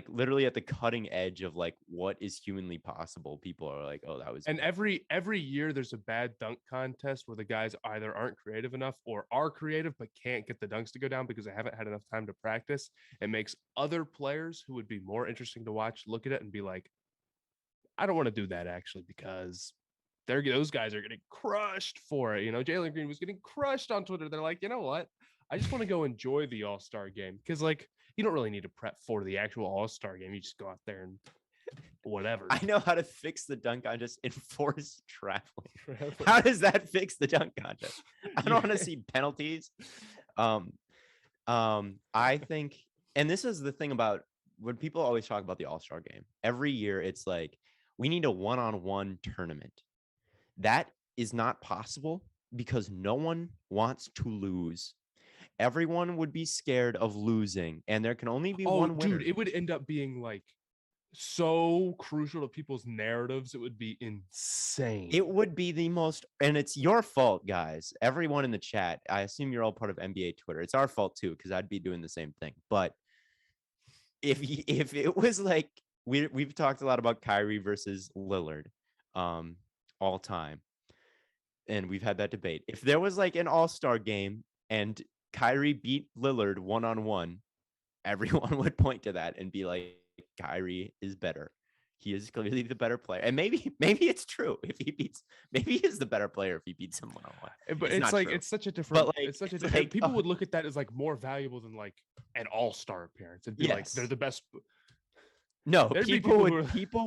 literally at the cutting edge of what is humanly possible, people are oh, that was. And every year there's a bad dunk contest where the guys either aren't creative enough or are creative but can't get the dunks to go down because they haven't had enough time to practice. It makes other players who would be more interesting to watch look at it and be like, I don't want to do that actually because those guys are getting crushed for it. Jalen Green was getting crushed on Twitter. They're like, you know what? I just want to go enjoy the All-Star game because you don't really need to prep for the actual All-Star game. You just go out there and whatever. I know how to fix the dunk contest. Enforce traveling. How does that fix the dunk contest? I don't want to see penalties. I think, and this is the thing about when people always talk about the All-Star game. Every year, it's we need a one-on-one tournament. That is not possible because no one wants to lose. Everyone would be scared of losing, and there can only be one winner. Dude, it would end up being so crucial to people's narratives. It would be insane. It would be the most, and it's your fault, guys. Everyone in the chat, I assume you're all part of NBA Twitter. It's our fault too, because I'd be doing the same thing. But if it was we've talked a lot about Kyrie versus Lillard, all time, and we've had that debate. If there was an All-Star game and Kyrie beat Lillard one-on-one, everyone would point to that and be like, Kyrie is better. He is clearly the better player. And maybe it's true. Maybe he is the better player if he beats him one-on-one. But it's such a different, people would look at that as more valuable than an All-Star appearance. It'd be they're the best. No, people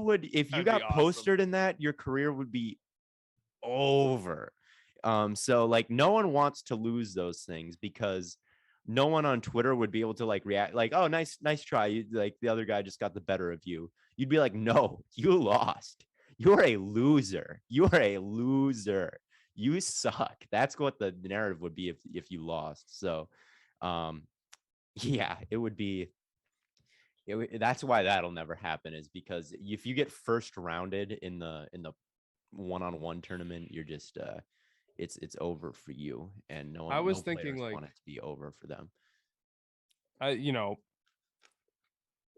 would, if you got postered in that, your career would be over. So no one wants to lose those things because no one on Twitter would be able to react oh, nice try. You the other guy just got the better of you. You'd be no, you lost. You're a loser. You are a loser. You suck. That's what the narrative would be if you lost. So, yeah, it would be. That's why that'll never happen, is because if you get first rounded in the one-on-one tournament, you're just it's over for you, and no one. I was thinking want it to be over for them.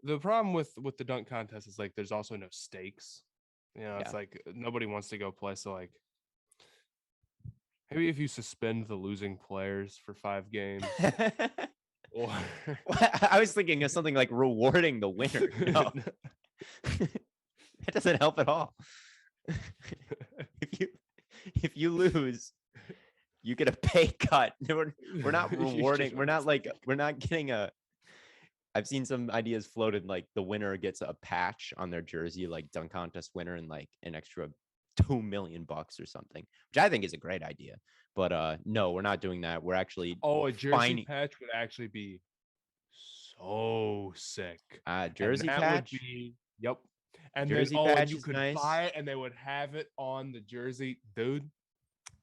The problem with the dunk contest is there's also no stakes. It's nobody wants to go play. So maybe if you suspend the losing players for 5 games. Or I was thinking of something rewarding the winner. No. That doesn't help at all. If you lose, you get a pay cut. We're not rewarding. We're not getting a. I've seen some ideas floated the winner gets a patch on their jersey, dunk contest winner, and an extra $2 million or something, which I think is a great idea. But no, we're not doing that. We're actually a jersey patch would actually be so sick. And Jersey that would patch. be, yep. And then, Jersey and patch you is could nice. buy it and they would have it on the jersey. Dude,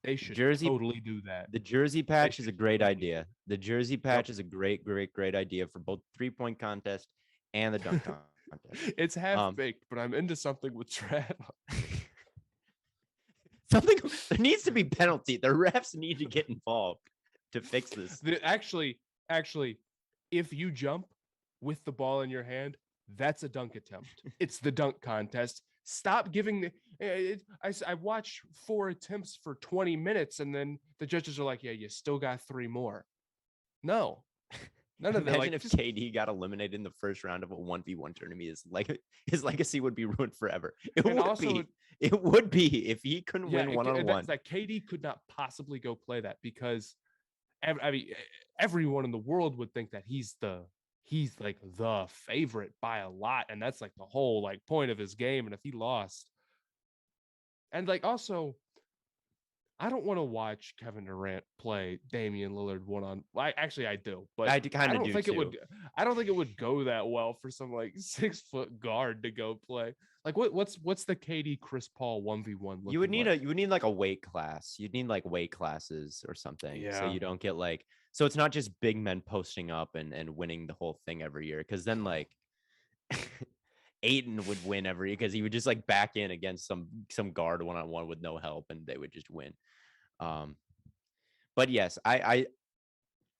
they should Jersey totally do that. The jersey They patch is should a great totally do idea. The jersey that. Yep. patch is a great idea for both 3-point contest and the dunk contest. It's half baked, but I'm into something with Trap. Something there needs to be penalty. The refs need to get involved to fix this. Actually, if you jump with the ball in your hand, that's a dunk attempt. It's the dunk contest. Stop giving the. I watched 4 attempts for 20 minutes, and then the judges are like, "Yeah, you still got 3 more." No, none of that. Imagine Like, if KD got eliminated in the first round of a 1v1 tournament. His legacy would be ruined forever. It would be if he couldn't win one-on-one. That KD could not possibly go play that because I mean, everyone in the world would think that he's like the favorite by a lot, and that's like the whole like point of his game. And if he lost, and like also, I don't want to watch Kevin Durant play Damian Lillard one-on. Actually, I do, but I kind of do think too. it would. I don't think it would go that well for some like 6-foot guard to go play. Like what's the KD Chris Paul 1v1? You would need like a weight class. You'd need like weight classes or something. Yeah. So you don't get like, so it's not just big men posting up and winning the whole thing every year. Cause then like Aiden would win every year because he would just like back in against some guard one-on-one with no help and they would just win. But yes,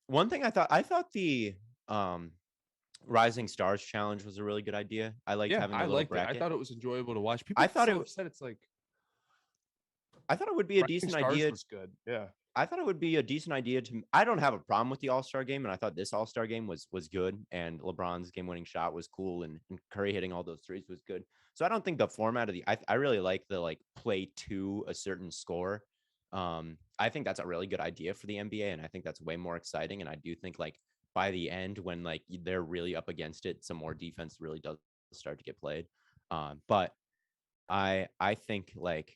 one thing I thought the Rising Stars Challenge was a really good idea. I liked having the little bracket. I thought it was enjoyable to watch. People I thought it's like I thought it would be a decent idea. Was good. Yeah. I thought it would be a decent idea to. I don't have a problem with the All-Star game, and I thought this All-Star game was good, and LeBron's game-winning shot was cool, and Curry hitting all those threes was good. So I don't think the format of I really like the like play to a certain score. I think that's a really good idea for the NBA, and I think that's way more exciting. And I do think like by the end, when like they're really up against it, some more defense really does start to get played. But I think like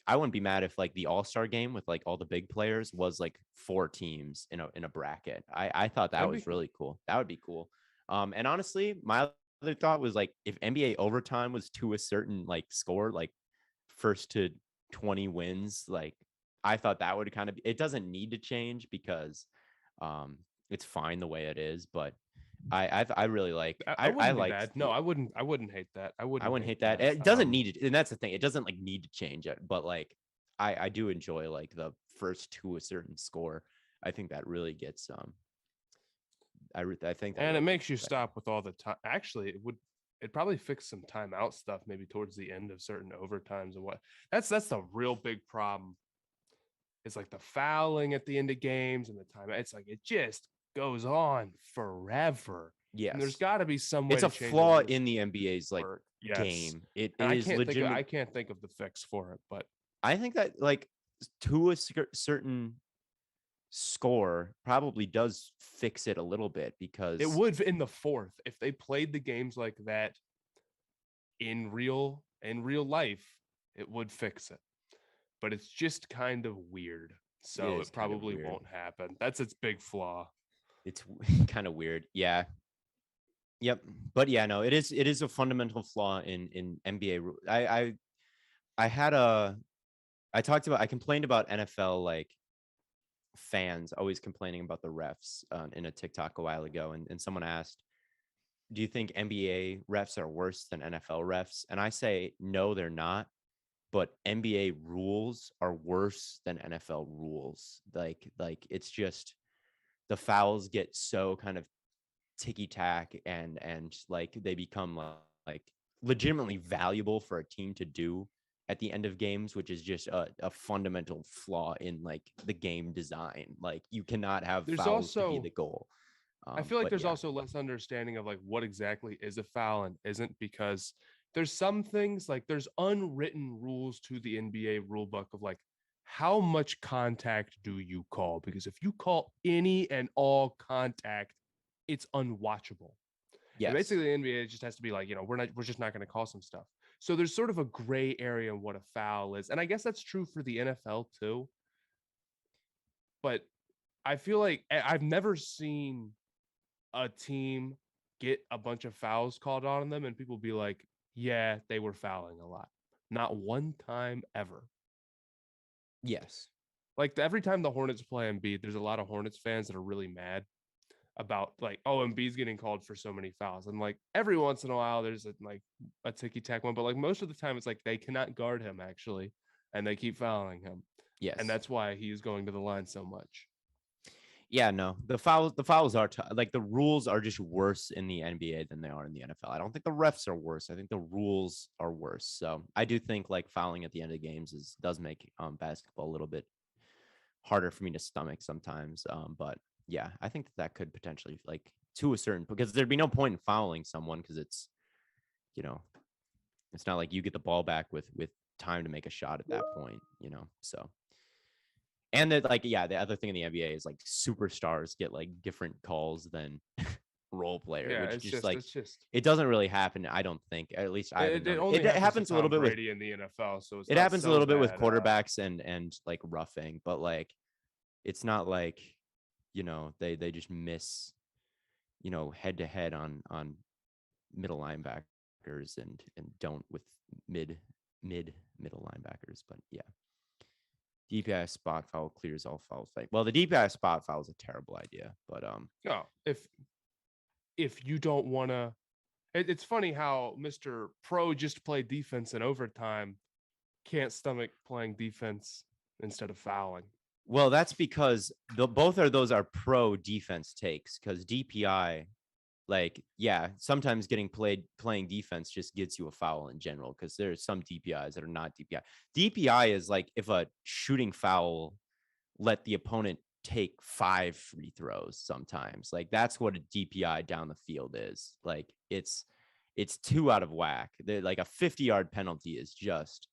I wouldn't be mad if like the All-Star game with like all the big players was like 4 teams in a bracket. I thought that was really cool. That would be cool. And honestly, my other thought was like if NBA overtime was to a certain like score, like first to 20 wins, like I thought that would kind of it doesn't need to change because it's fine the way it is, but I really like I like no, I wouldn't hate that. I wouldn't hate that. It doesn't need it, and that's the thing. It doesn't like need to change it, but like I do enjoy like the first to a certain score. I think that really gets I think that and really it makes you stop with all the time. Actually, it'd probably fix some timeout stuff maybe towards the end of certain overtimes and what. That's the real big problem. It's like the fouling at the end of games and the time. It's like it just goes on forever. Yes. And there's got to be some way. It's a flaw in the NBA's like game. It is legitimate. I can't think of the fix for it, but I think that like to a certain score probably does fix it a little bit because it would in the fourth if they played the games like that in real life, it would fix it. But it's just kind of weird. So it probably won't happen. That's its big flaw. It's kind of weird. Yeah. Yep. But yeah, no, it is a fundamental flaw in NBA. I complained about NFL like fans always complaining about the refs in a TikTok a while ago. And someone asked, do you think NBA refs are worse than NFL refs? And I say, no, they're not. But NBA rules are worse than NFL rules. Like it's just the fouls get so kind of ticky-tack and like they become like legitimately valuable for a team to do at the end of games, which is just a fundamental flaw in like the game design. Like you cannot have fouls to be the goal. I feel like there's also less understanding of like what exactly is a foul and isn't, because there's some things like there's unwritten rules to the NBA rule book of like how much contact do you call? Because if you call any and all contact, it's unwatchable. Yeah, basically the NBA just has to be like, we're just not going to call some stuff. So there's sort of a gray area in what a foul is. And I guess that's true for the NFL too. But I feel like I've never seen a team get a bunch of fouls called on them and people be like, yeah, they were fouling a lot. Not one time ever. Yes. Like every time the Hornets play Embiid, there's a lot of Hornets fans that are really mad about like, oh, Embiid's getting called for so many fouls. And like every once in a while, there's a ticky tack one, but like most of the time, it's like they cannot guard him actually, and they keep fouling him, Yes. and that's why he's going to the line so much. Yeah, no, the fouls are like the rules are just worse in the NBA than they are in the NFL. I don't think the refs are worse. I think the rules are worse. So I do think like fouling at the end of games does make basketball a little bit harder for me to stomach sometimes. But yeah, I think that could potentially like to a certain, because there'd be no point in fouling someone because it's, you know, it's not like you get the ball back with time to make a shot at that point, you know. So. And that, like, yeah, the other thing in the NBA is like superstars get like different calls than role player, Yeah, which just like it's just it doesn't really happen. I don't think, at least I haven't it known only it happens to a little Tom bit with Brady in the NFL, so it's it not happens a so little bit with bad. quarterbacks and like roughing, but like it's not like, you know, they just miss, you know, head to head on middle linebackers and don't with middle linebackers. But yeah. DPI spot foul clears all fouls. Like, well, the DPI spot foul is a terrible idea, but no, if you don't want to, it's funny how Mr. Pro just played defense in overtime can't stomach playing defense instead of fouling. well, that's because both of those are pro defense takes, because DPI, like, yeah, sometimes playing defense just gets you a foul in general, because there's some DPIs that are not DPI. DPI is like if a shooting foul let the opponent take 5 free throws sometimes. Like that's what a DPI down the field is. Like it's too out of whack. Like a 50-yard penalty is just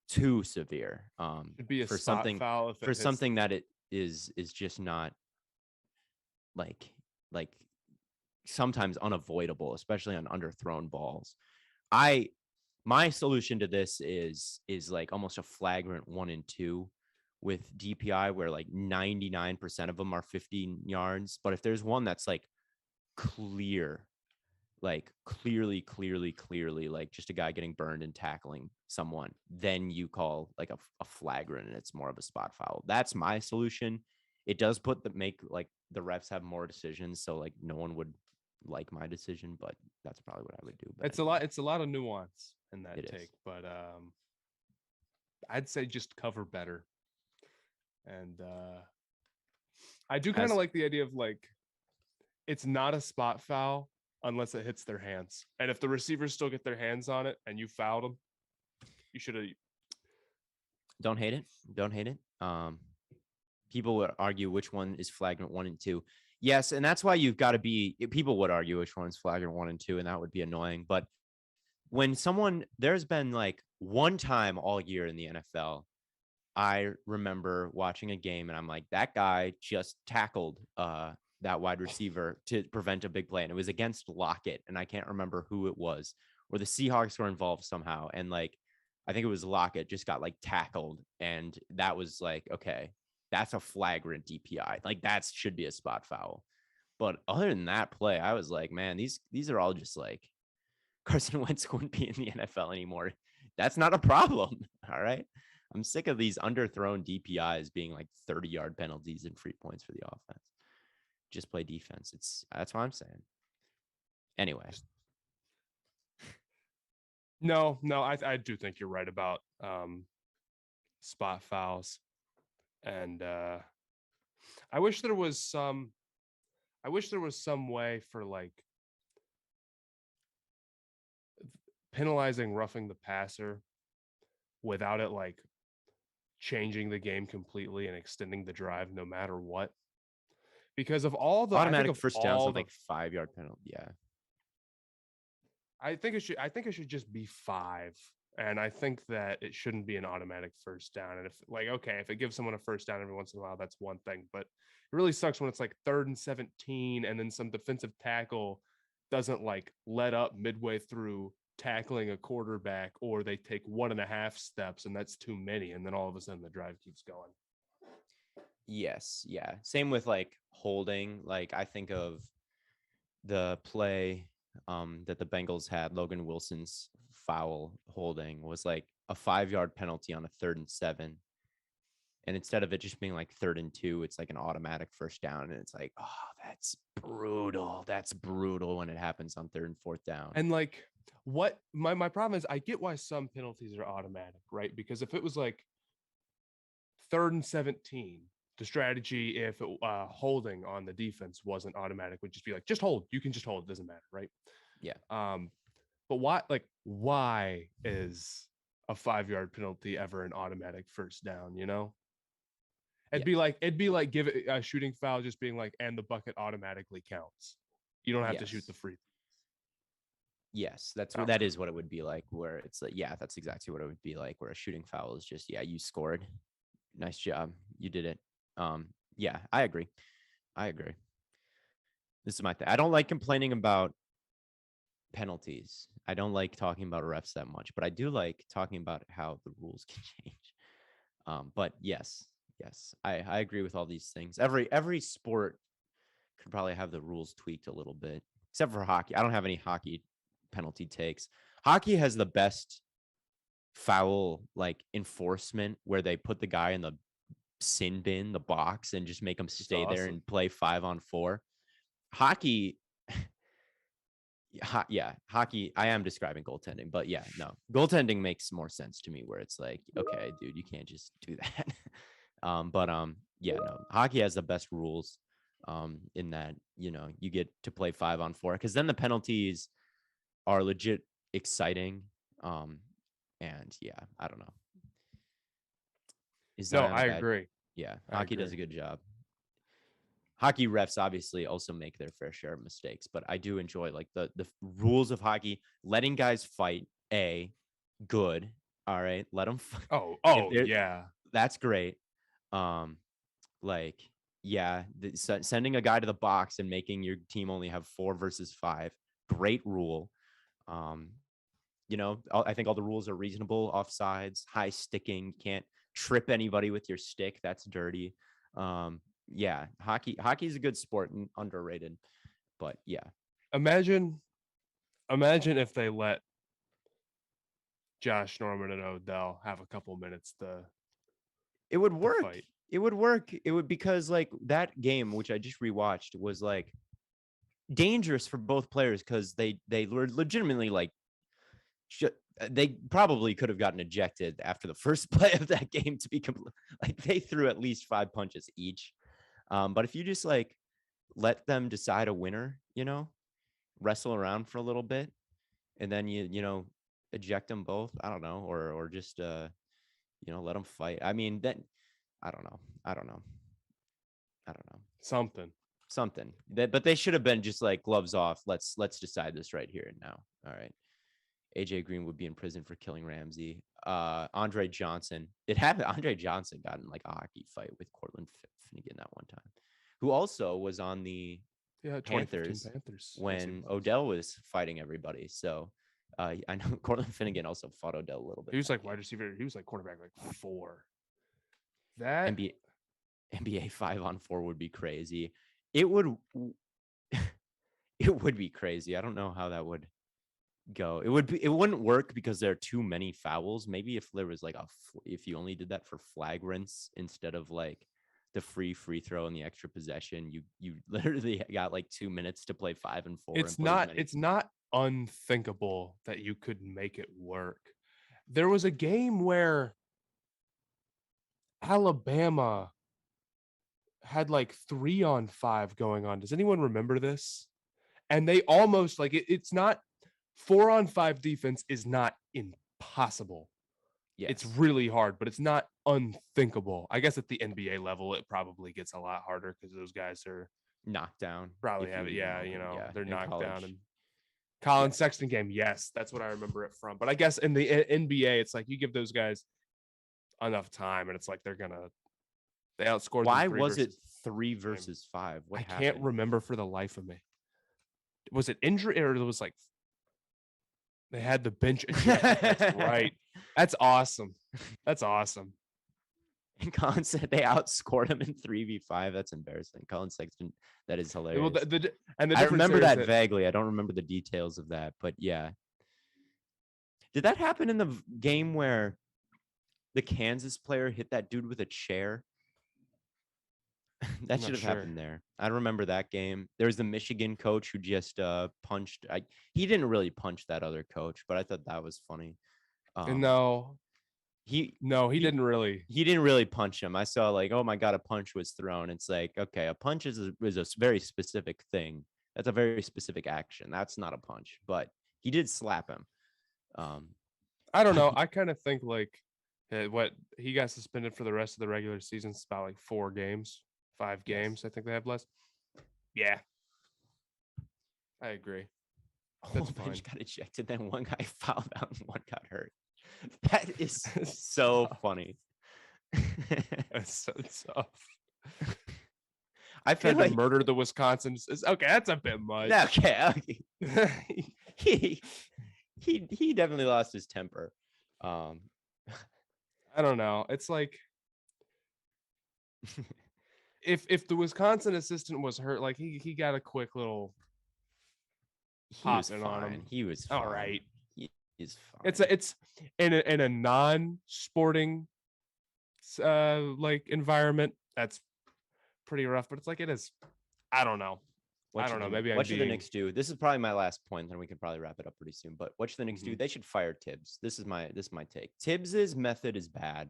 too severe. It'd be a For spot something foul if it for hits something that it is just not like sometimes unavoidable, especially on underthrown balls. My solution to this is like almost a flagrant 1 and 2 with DPI, where like 99% of them are 15 yards. But if there's one that's like clear, like clearly, like just a guy getting burned and tackling someone, then you call like a flagrant and it's more of a spot foul. That's my solution. It does make like the refs have more decisions, so like no one would like my decision, but that's probably what I would do. But anyway, it's a lot of nuance in that it take, is. but I'd say just cover better. And I do kind of like the idea of like it's not a spot foul unless it hits their hands. And if the receivers still get their hands on it and you fouled them, you should have. Don't hate it. Don't hate it. People would argue which one is flagrant 1 and 2. Yes, and that's why you've got to be. People would argue which one's flagrant 1 and 2, and that would be annoying. But when there's been like one time all year in the NFL, I remember watching a game and I'm like, that guy just tackled that wide receiver to prevent a big play. And it was against Lockett. And I can't remember who it was, or the Seahawks were involved somehow. And like, I think it was Lockett just got like tackled. And that was like, okay, that's a flagrant DPI. Like that should be a spot foul. But other than that play, I was like, man, these are all just like Carson Wentz wouldn't be in the NFL anymore. That's not a problem. All right. I'm sick of these underthrown DPIs being like 30-yard penalties and free points for the offense. Just play defense. That's what I'm saying. Anyway. No, I do think you're right about spot fouls. And I wish there was some way for like penalizing roughing the passer without it like changing the game completely and extending the drive no matter what. Because of all the automatic first downs with like 5-yard penalty. Yeah. I think it should just be 5. And I think that it shouldn't be an automatic first down. And if like, okay, if it gives someone a first down every once in a while, that's one thing. But it really sucks when it's like 3rd and 17 and then some defensive tackle doesn't like let up midway through tackling a quarterback, or they take 1.5 steps and that's too many. And then all of a sudden the drive keeps going. Yes. Yeah. Same with like holding. Like I think of the play that the Bengals had, Logan Wilson's foul holding was like a 5-yard penalty on a 3rd and 7. And instead of it just being like 3rd and 2, it's like an automatic first down. And it's like, oh, that's brutal. That's brutal when it happens on 3rd and 4th down. And like what my problem is, I get why some penalties are automatic, right? Because if it was like 3rd and 17, the strategy, if holding on the defense wasn't automatic, would just be like, just hold. You can just hold. It doesn't matter, right? Yeah. But why is a 5-yard penalty ever an automatic first down? You know, it'd be like give it a shooting foul, just being like, and the bucket automatically counts. You don't have to shoot the free. Yes, that is what it would be like. Where it's like, yeah, that's exactly what it would be like. Where a shooting foul is just, yeah, you scored, nice job, you did it. Yeah, I agree. This is my thing. I don't like complaining about penalties. I don't like talking about refs that much, but I do like talking about how the rules can change. But yes, I agree with all these things. Every sport could probably have the rules tweaked a little bit, except for hockey. I don't have any hockey penalty takes. Hockey has the best foul like enforcement, where they put the guy in the sin bin, the box, and just make him stay there and play 5-on-4. Hockey, hockey. I am describing goaltending, but yeah, no, goaltending makes more sense to me. Where it's like, okay, dude, you can't just do that. Yeah, no, hockey has the best rules. In that, you know, you get to play 5-on-4, because then the penalties are legit exciting. And yeah, I don't know. I agree. Yeah, hockey does a good job. Hockey refs obviously also make their fair share of mistakes, but I do enjoy like the rules of hockey, letting guys fight. Good. All right, let them fight. Yeah, that's great. Sending a guy to the box and making your team only have 4 versus 5, great rule. You know, I think all the rules are reasonable. Offsides, high sticking, can't trip anybody with your stick. That's dirty. Yeah, hockey is a good sport and underrated. But yeah, imagine if they let Josh Norman and Odell have a couple minutes it would work. Fight. It would work. It would, because like that game, which I just rewatched, was like dangerous for both players, because they were legitimately like, they probably could have gotten ejected after the first play of that game, to be like, they threw at least 5 punches each. But if you just like let them decide a winner, you know, wrestle around for a little bit, and then you know, eject them both. I don't know, or just you know, let them fight. I mean, then I don't know. Something. But they should have been just like, gloves off. Let's decide this right here and now. All right. AJ Green would be in prison for killing Ramsey. Andre Johnson. It happened. Andre Johnson got in like a hockey fight with Cortland Finnegan that one time, who also was on the Panthers when Odell was fighting everybody. So I know Cortland Finnegan also fought Odell a little bit. He was like wide receiver. He was like quarterback like 4. That NBA 5-on-4 would be crazy. It would be crazy. I don't know how that would go. It wouldn't work because there are too many fouls. Maybe if there was like if you only did that for flagrants instead of like the free throw and the extra possession, you literally got like 2 minutes to play 5-and-4. It's not unthinkable that you could make it work. There was a game where Alabama had like 3-on-5 going on. Does anyone remember this? And they almost like it's not 4-on-5 defense is not impossible. Yes. It's really hard, but it's not unthinkable. I guess at the NBA level, it probably gets a lot harder because those guys are knocked down. Probably have it. Yeah, you know, they're knocked college. Down. And Colin Sexton game, yes, that's what I remember it from. But I guess in the NBA, it's like you give those guys enough time, and it's like they outscored. Why was it 3 versus 5? What happened? Can't remember for the life of me. Was it injury, or it was like they had the bench ejected? That's right. That's awesome. And Colin said they outscored him in 3v5. That's embarrassing. Colin Sexton, that is hilarious. Well, and the I difference remember there is that vaguely. I don't remember the details of that, but yeah. Did that happen in the game where the Kansas player hit that dude with a chair? That should have happened there. I remember that game. There was the Michigan coach who just punched. He didn't really punch that other coach, but I thought that was funny. No, he didn't really. He didn't really punch him. I saw like, oh my God, a punch was thrown. It's like, okay, a punch is a very specific thing. That's a very specific action. That's not a punch, but he did slap him. I don't know. I kind of think like what he got suspended for the rest of the regular season is about like 4 games, 5 games. I think they have less. Yeah, I agree. That's fine. Got ejected, then one guy fouled out and one got hurt. That is so funny. That's so tough. I feel like murder the Wisconsin. Okay, that's a bit much. Okay. He definitely lost his temper. I don't know. It's like if the Wisconsin assistant was hurt, like he got a quick little popping on him. He was fine. All right. He's fine. It's in a non-sporting like environment. That's pretty rough, but it's like it is. I don't know. Maybe what should the Knicks do? This is probably my last point, and we can probably wrap it up pretty soon. But what should the Knicks do? They should fire Tibs. This is my take. Tibbs's method is bad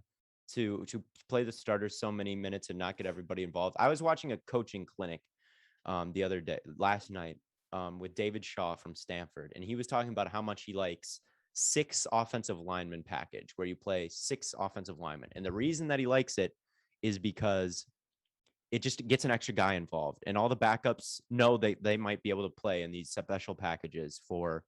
to play the starters so many minutes and not get everybody involved. I was watching a coaching clinic last night with David Shaw from Stanford, and he was talking about how much he likes 6 offensive lineman package where you play 6 offensive linemen. And the reason that he likes it is because it just gets an extra guy involved, and all the backups know they might be able to play in these special packages for,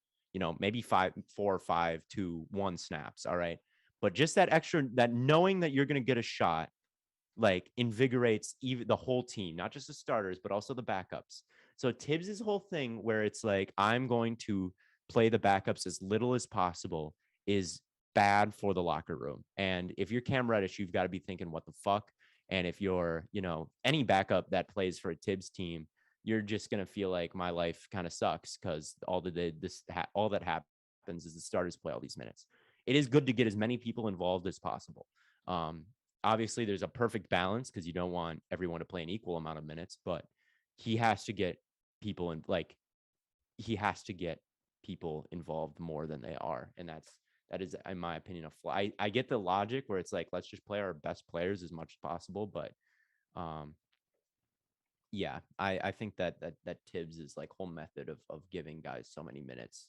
maybe 4 or 5 to 1 snaps. All right. But just that extra, that knowing that you're going to get a shot, like invigorates even the whole team, not just the starters, but also the backups. So Tibbs' whole thing where it's like, I'm going to play the backups as little as possible is bad for the locker room. And if you're Cam Reddish, you've got to be thinking, what the fuck? And if you're, any backup that plays for a Tibbs team, you're just going to feel like my life kind of sucks because all that happens is the starters play all these minutes. It is good to get as many people involved as possible. Obviously, there's a perfect balance because you don't want everyone to play an equal amount of minutes, but he has to get people involved more than they are. And that is, in my opinion, a flaw. I get the logic where it's like, let's just play our best players as much as possible. But I think that Tibbs' like whole method of giving guys so many minutes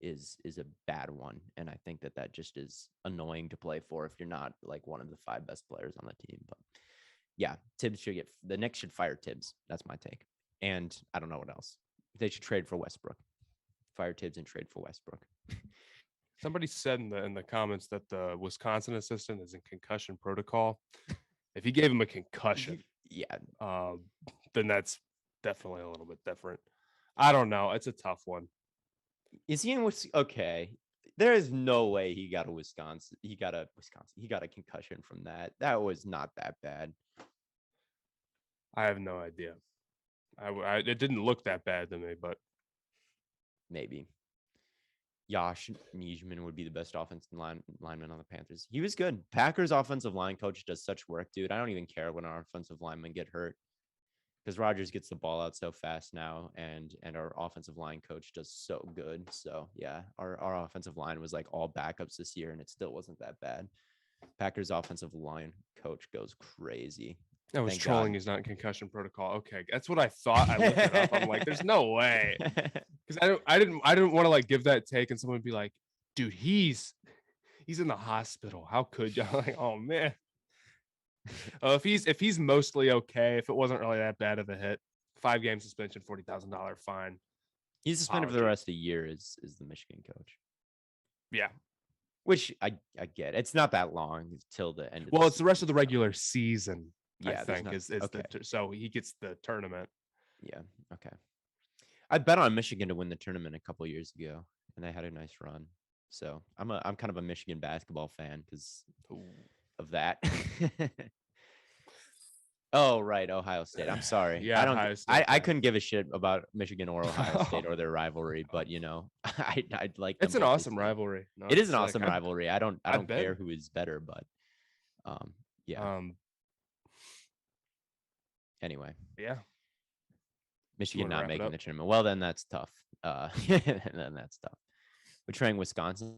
is a bad one. And I think that just is annoying to play for if you're not like one of the 5 best players on the team. But yeah, the Knicks should fire Tibbs. That's my take. And I don't know what else. They should trade for Westbrook. Fire Tibbs and trade for Westbrook. Somebody said in the comments that the Wisconsin assistant is in concussion protocol. If he gave him a concussion, then that's definitely a little bit different. I don't know. It's a tough one. Is he in Wisconsin? Okay. There is no way he got a Wisconsin. He got a concussion from that. That was not that bad. I have no idea. It didn't look that bad to me, but maybe. Josh Nijman would be the best offensive lineman on the Panthers. He was good. Packers offensive line coach does such work, dude. I don't even care when our offensive linemen get hurt because Rodgers gets the ball out so fast now, and our offensive line coach does so good. So yeah, our offensive line was like all backups this year, and it still wasn't that bad. Packers offensive line coach goes crazy. I was trolling. He's not in concussion protocol. Okay, that's what I thought. I looked it up. I'm like, there's no way, because I didn't want to like give that take, and someone would be like, dude, he's in the hospital. How could you? I'm like, oh man. If he's mostly okay, if it wasn't really that bad of a hit, 5-game suspension, $40,000 fine. He's suspended for the rest of the year. Is the Michigan coach? Yeah, which I get. It's not that long. It's till the end. Well, it's the rest of the regular season. Yeah, I think is okay. So he gets the tournament. Yeah. Okay. I bet on Michigan to win the tournament a couple of years ago, and they had a nice run. So I'm kind of a Michigan basketball fan because of that. Oh, right, Ohio State. I'm sorry. Yeah, I don't. Ohio State. I couldn't give a shit about Michigan or Ohio State or their rivalry, but I'd like them It's an both to awesome succeed. rivalry. No, It is it's an sick. awesome rivalry. I I've don't care been. who is better, but yeah. Um, Anyway, yeah. Michigan Want to not wrap it making up? the tournament. Well, then that's tough. Then that's tough. Betraying Wisconsin.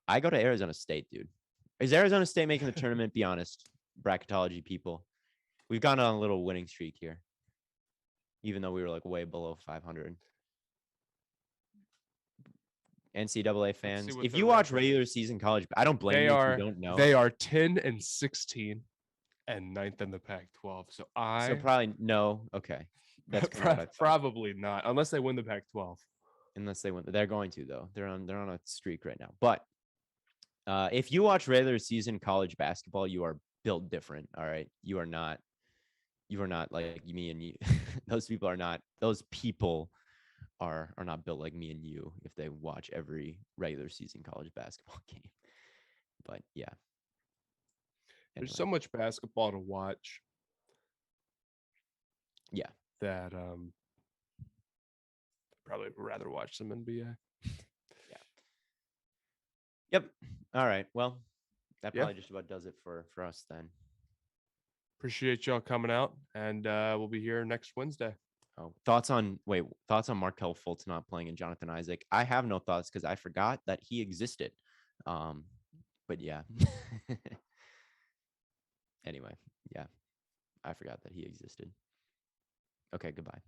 I go to Arizona State, dude. Is Arizona State making the tournament? Be honest, bracketology people. We've gone on a little winning streak here, even though we were like way below 500. NCAA Let's see fans, what if their you watch record is. regular season college, I don't blame They you if you are don't know. they are 10-16 and ninth in the Pac-12. So So probably no. Okay, that's kind of what I thought. probably not, unless they win the Pac-12. Unless they win, they're going to though. They're on a streak right now. But if you watch regular season college basketball, you are built different. All right, you are not like me and you. Those people are not. Those people are not built like me and you if they watch every regular season college basketball game. But yeah. Anyway. There's so much basketball to watch. Yeah. That probably rather watch some NBA. Yeah. Yep. All right. Well, that probably just about does it for us then. Appreciate y'all coming out, and we'll be here next Wednesday. Oh, thoughts on Markelle Fultz not playing and Jonathan Isaac? I have no thoughts because I forgot that he existed. But yeah. Anyway, yeah, I forgot that he existed. Okay, goodbye.